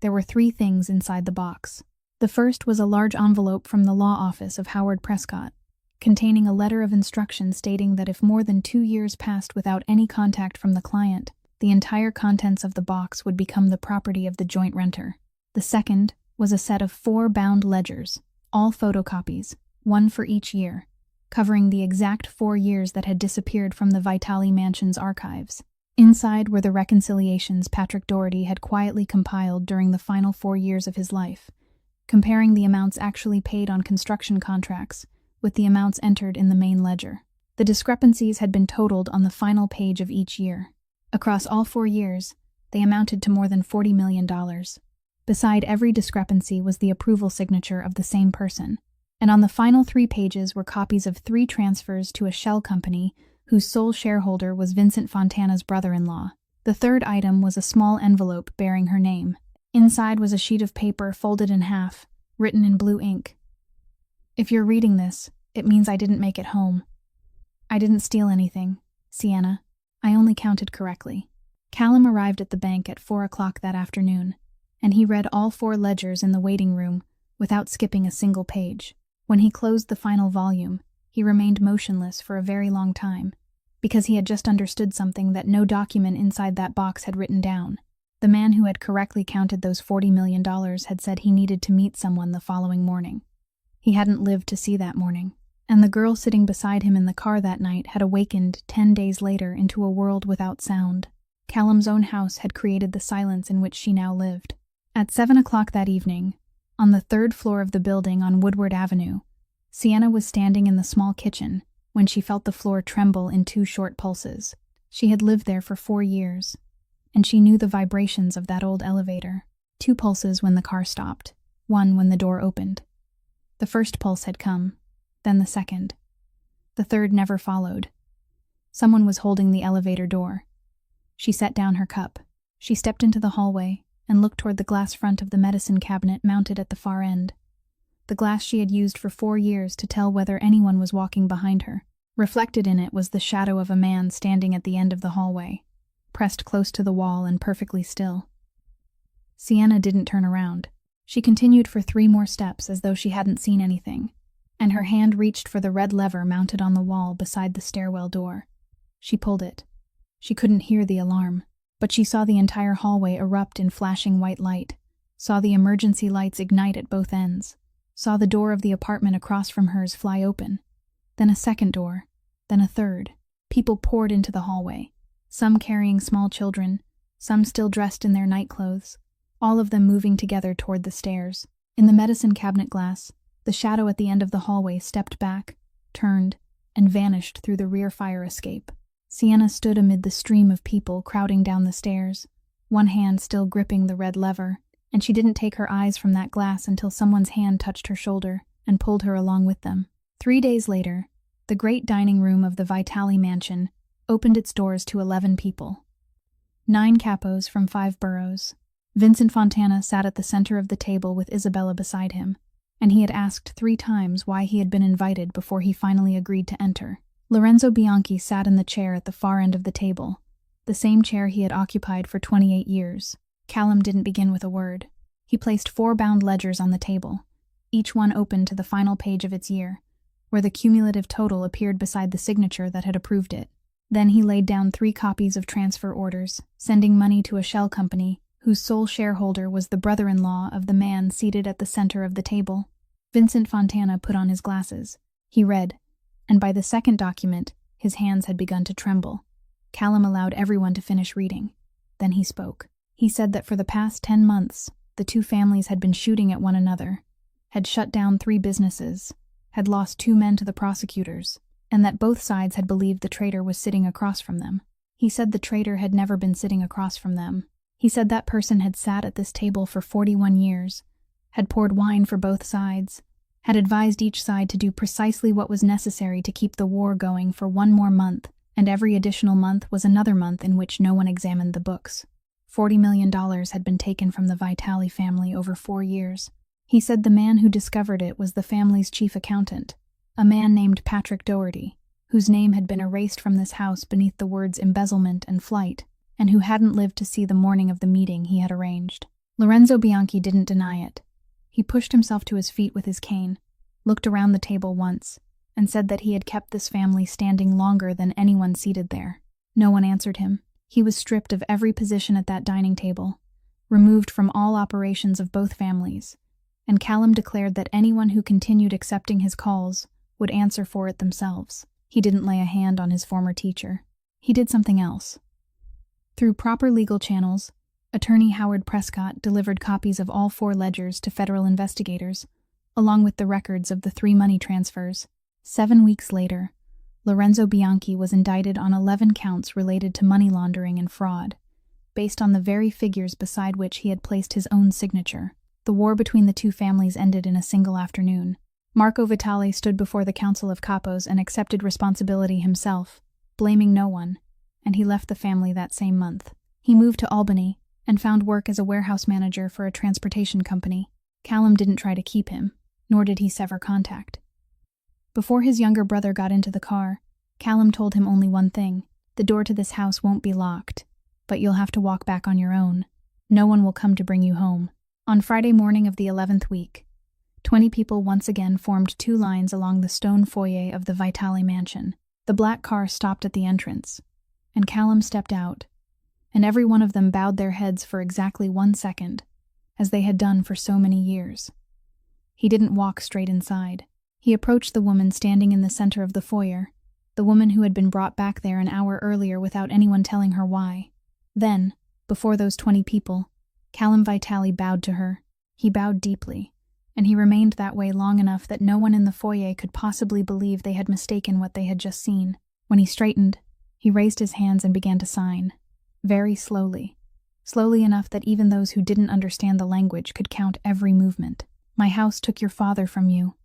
There were 3 things inside the box. The first was a large envelope from the law office of Howard Prescott, containing a letter of instruction stating that if more than 2 years passed without any contact from the client, the entire contents of the box would become the property of the joint renter. The second was a set of 4 bound ledgers, all photocopies, one for each year, covering the exact 4 years that had disappeared from the Vitale Mansion's archives. Inside were the reconciliations Patrick Doherty had quietly compiled during the final 4 years of his life, comparing the amounts actually paid on construction contracts with the amounts entered in the main ledger. The discrepancies had been totaled on the final page of each year. Across all 4 years, they amounted to more than $40 million. Beside every discrepancy was the approval signature of the same person, and on the final 3 pages were copies of 3 transfers to a shell company whose sole shareholder was Vincent Fontana's brother-in-law. The third item was a small envelope bearing her name. Inside was a sheet of paper folded in half, written in blue ink. "If you're reading this, it means I didn't make it home. I didn't steal anything, Sienna. I only counted correctly." Callum arrived at the bank at 4 o'clock that afternoon, and he read all 4 ledgers in the waiting room without skipping a single page. When he closed the final volume, he remained motionless for a very long time, because he had just understood something that no document inside that box had written down. The man who had correctly counted those $40 million had said he needed to meet someone the following morning. He hadn't lived to see that morning, and the girl sitting beside him in the car that night had awakened 10 days later into a world without sound. Callum's own house had created the silence in which she now lived. At 7 o'clock that evening, on the 3rd floor of the building on Woodward Avenue, Sienna was standing in the small kitchen when she felt the floor tremble in 2 short pulses. She had lived there for 4 years, and she knew the vibrations of that old elevator. 2 pulses when the car stopped, 1 when the door opened. The first pulse had come, then the second. The third never followed. Someone was holding the elevator door. She set down her cup. She stepped into the hallway and looked toward the glass front of the medicine cabinet mounted at the far end. The glass she had used for 4 years to tell whether anyone was walking behind her. Reflected in it was the shadow of a man standing at the end of the hallway, pressed close to the wall and perfectly still. Sienna didn't turn around. She continued for 3 more steps as though she hadn't seen anything, and her hand reached for the red lever mounted on the wall beside the stairwell door. She pulled it. She couldn't hear the alarm, but she saw the entire hallway erupt in flashing white light, saw the emergency lights ignite at both ends, saw the door of the apartment across from hers fly open, then a second door, then a third. People poured into the hallway, some carrying small children, some still dressed in their night clothes, all of them moving together toward the stairs. In the medicine cabinet glass, the shadow at the end of the hallway stepped back, turned, and vanished through the rear fire escape. Sienna stood amid the stream of people crowding down the stairs, one hand still gripping the red lever, and she didn't take her eyes from that glass until someone's hand touched her shoulder and pulled her along with them. 3 days later, the great dining room of the Vitali mansion opened its doors to 11 people. 9 capos from 5 boroughs. Vincent Fontana sat at the center of the table with Isabella beside him, and he had asked 3 times why he had been invited before he finally agreed to enter. Lorenzo Bianchi sat in the chair at the far end of the table, the same chair he had occupied for 28 years. Callum didn't begin with a word. He placed 4 bound ledgers on the table, each one open to the final page of its year, where the cumulative total appeared beside the signature that had approved it. Then he laid down 3 copies of transfer orders, sending money to a shell company whose sole shareholder was the brother-in-law of the man seated at the center of the table. Vincent Fontana put on his glasses. He read, and by the second document, his hands had begun to tremble. Callum allowed everyone to finish reading. Then he spoke. He said that for the past 10 months, the 2 families had been shooting at one another, had shut down 3 businesses, had lost 2 men to the prosecutors, and that both sides had believed the traitor was sitting across from them. He said the traitor had never been sitting across from them. He said that person had sat at this table for 41 years, had poured wine for both sides, had advised each side to do precisely what was necessary to keep the war going for 1 more month, and every additional month was another month in which no one examined the books. $40 million had been taken from the Vitali family over 4 years. He said the man who discovered it was the family's chief accountant, a man named Patrick Doherty, whose name had been erased from this house beneath the words embezzlement and flight, and who hadn't lived to see the morning of the meeting he had arranged. Lorenzo Bianchi didn't deny it. He pushed himself to his feet with his cane, looked around the table once, and said that he had kept this family standing longer than anyone seated there. No one answered him. He was stripped of every position at that dining table, removed from all operations of both families, and Callum declared that anyone who continued accepting his calls would answer for it themselves. He didn't lay a hand on his former teacher. He did something else. Through proper legal channels, Attorney Howard Prescott delivered copies of all 4 ledgers to federal investigators, along with the records of the 3 money transfers. 7 weeks later, Lorenzo Bianchi was indicted on 11 counts related to money laundering and fraud, based on the very figures beside which he had placed his own signature. The war between the 2 families ended in a single afternoon. Marco Vitali stood before the Council of Capos and accepted responsibility himself, blaming no one, and he left the family that same month. He moved to Albany and found work as a warehouse manager for a transportation company. Callum didn't try to keep him, nor did he sever contact. Before his younger brother got into the car, Callum told him only one thing: the door to this house won't be locked, but you'll have to walk back on your own. No one will come to bring you home. On Friday morning of the 11th week, 20 people once again formed 2 lines along the stone foyer of the Vitali mansion. The black car stopped at the entrance, and Callum stepped out, and every one of them bowed their heads for exactly 1 second, as they had done for so many years. He didn't walk straight inside. He approached the woman standing in the center of the foyer, the woman who had been brought back there an hour earlier without anyone telling her why. Then, before those 20 people, Callum Vitali bowed to her. He bowed deeply, and he remained that way long enough that no one in the foyer could possibly believe they had mistaken what they had just seen. When he straightened, he raised his hands and began to sign, very slowly enough that even those who didn't understand the language could count every movement. My house took your father from you,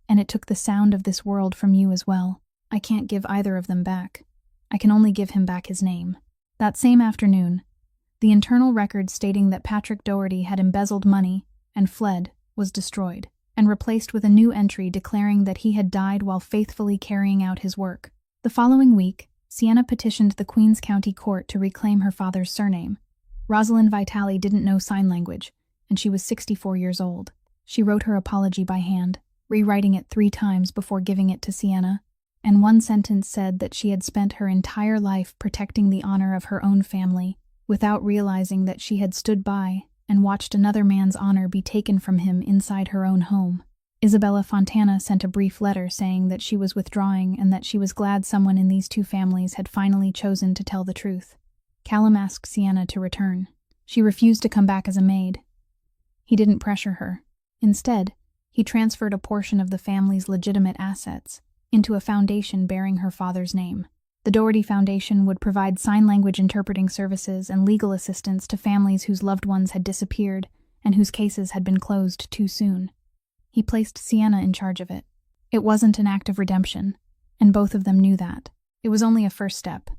and it took the sound of this world from you as well. I can't give either of them back. I can only give him back his name. That same afternoon, the internal record stating that Patrick Doherty had embezzled money and fled was destroyed, and replaced with a new entry declaring that he had died while faithfully carrying out his work. The following week, Sienna petitioned the Queens County Court to reclaim her father's surname. Rosalind Vitali didn't know sign language, and she was 64 years old. She wrote her apology by hand, rewriting it 3 times before giving it to Sienna, and one sentence said that she had spent her entire life protecting the honor of her own family, without realizing that she had stood by and watched another man's honor be taken from him inside her own home. Isabella Fontana sent a brief letter saying that she was withdrawing and that she was glad someone in these 2 families had finally chosen to tell the truth. Callum asked Sienna to return. She refused to come back as a maid. He didn't pressure her. Instead, he transferred a portion of the family's legitimate assets, into a foundation bearing her father's name. The Doherty Foundation would provide sign language interpreting services and legal assistance to families whose loved ones had disappeared and whose cases had been closed too soon. He placed Sienna in charge of it. It wasn't an act of redemption, and both of them knew that. It was only a first step,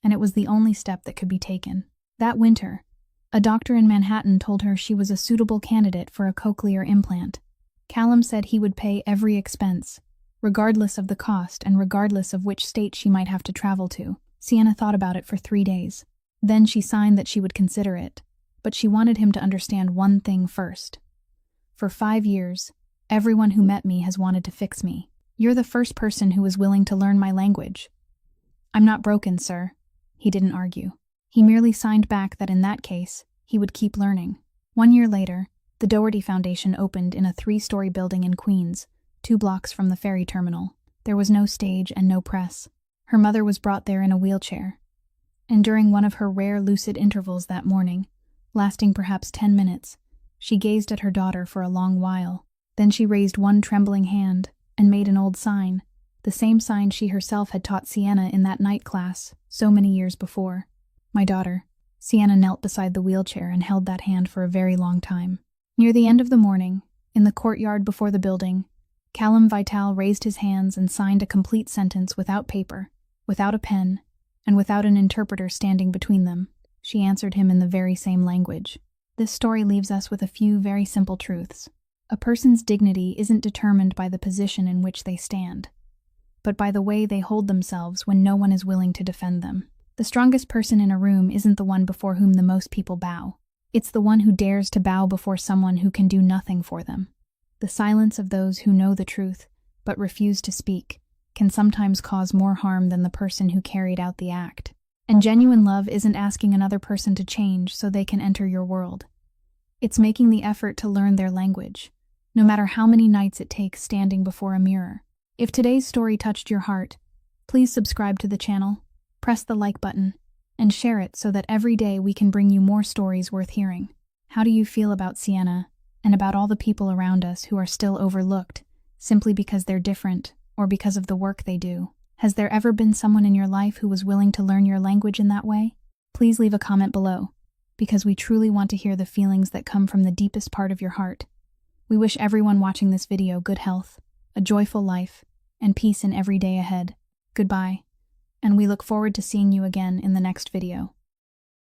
and it was the only step that could be taken. That winter, a doctor in Manhattan told her she was a suitable candidate for a cochlear implant. Callum said he would pay every expense, regardless of the cost and regardless of which state she might have to travel to. Sienna thought about it for 3 days. Then she signed that she would consider it, but she wanted him to understand one thing first. For 5 years, everyone who met me has wanted to fix me. You're the first person who was willing to learn my language. I'm not broken, sir. He didn't argue. He merely signed back that in that case, he would keep learning. 1 year later, the Doherty Foundation opened in a 3-story building in Queens, 2 blocks from the ferry terminal. There was no stage and no press. Her mother was brought there in a wheelchair. And during one of her rare lucid intervals that morning, lasting perhaps 10 minutes, she gazed at her daughter for a long while. Then she raised one trembling hand and made an old sign, the same sign she herself had taught Sienna in that night class so many years before. My daughter. Sienna knelt beside the wheelchair and held that hand for a very long time. Near the end of the morning, in the courtyard before the building, Callum Vital raised his hands and signed a complete sentence without paper, without a pen, and without an interpreter standing between them. She answered him in the very same language. This story leaves us with a few very simple truths. A person's dignity isn't determined by the position in which they stand, but by the way they hold themselves when no one is willing to defend them. The strongest person in a room isn't the one before whom the most people bow. It's the one who dares to bow before someone who can do nothing for them. The silence of those who know the truth, but refuse to speak, can sometimes cause more harm than the person who carried out the act. And genuine love isn't asking another person to change so they can enter your world. It's making the effort to learn their language, no matter how many nights it takes standing before a mirror. If today's story touched your heart, please subscribe to the channel, press the like button, and share it so that every day we can bring you more stories worth hearing. How do you feel about Sienna and about all the people around us who are still overlooked simply because they're different or because of the work they do? Has there ever been someone in your life who was willing to learn your language in that way? Please leave a comment below, because we truly want to hear the feelings that come from the deepest part of your heart. We wish everyone watching this video good health, a joyful life, and peace in every day ahead. Goodbye, and we look forward to seeing you again in the next video.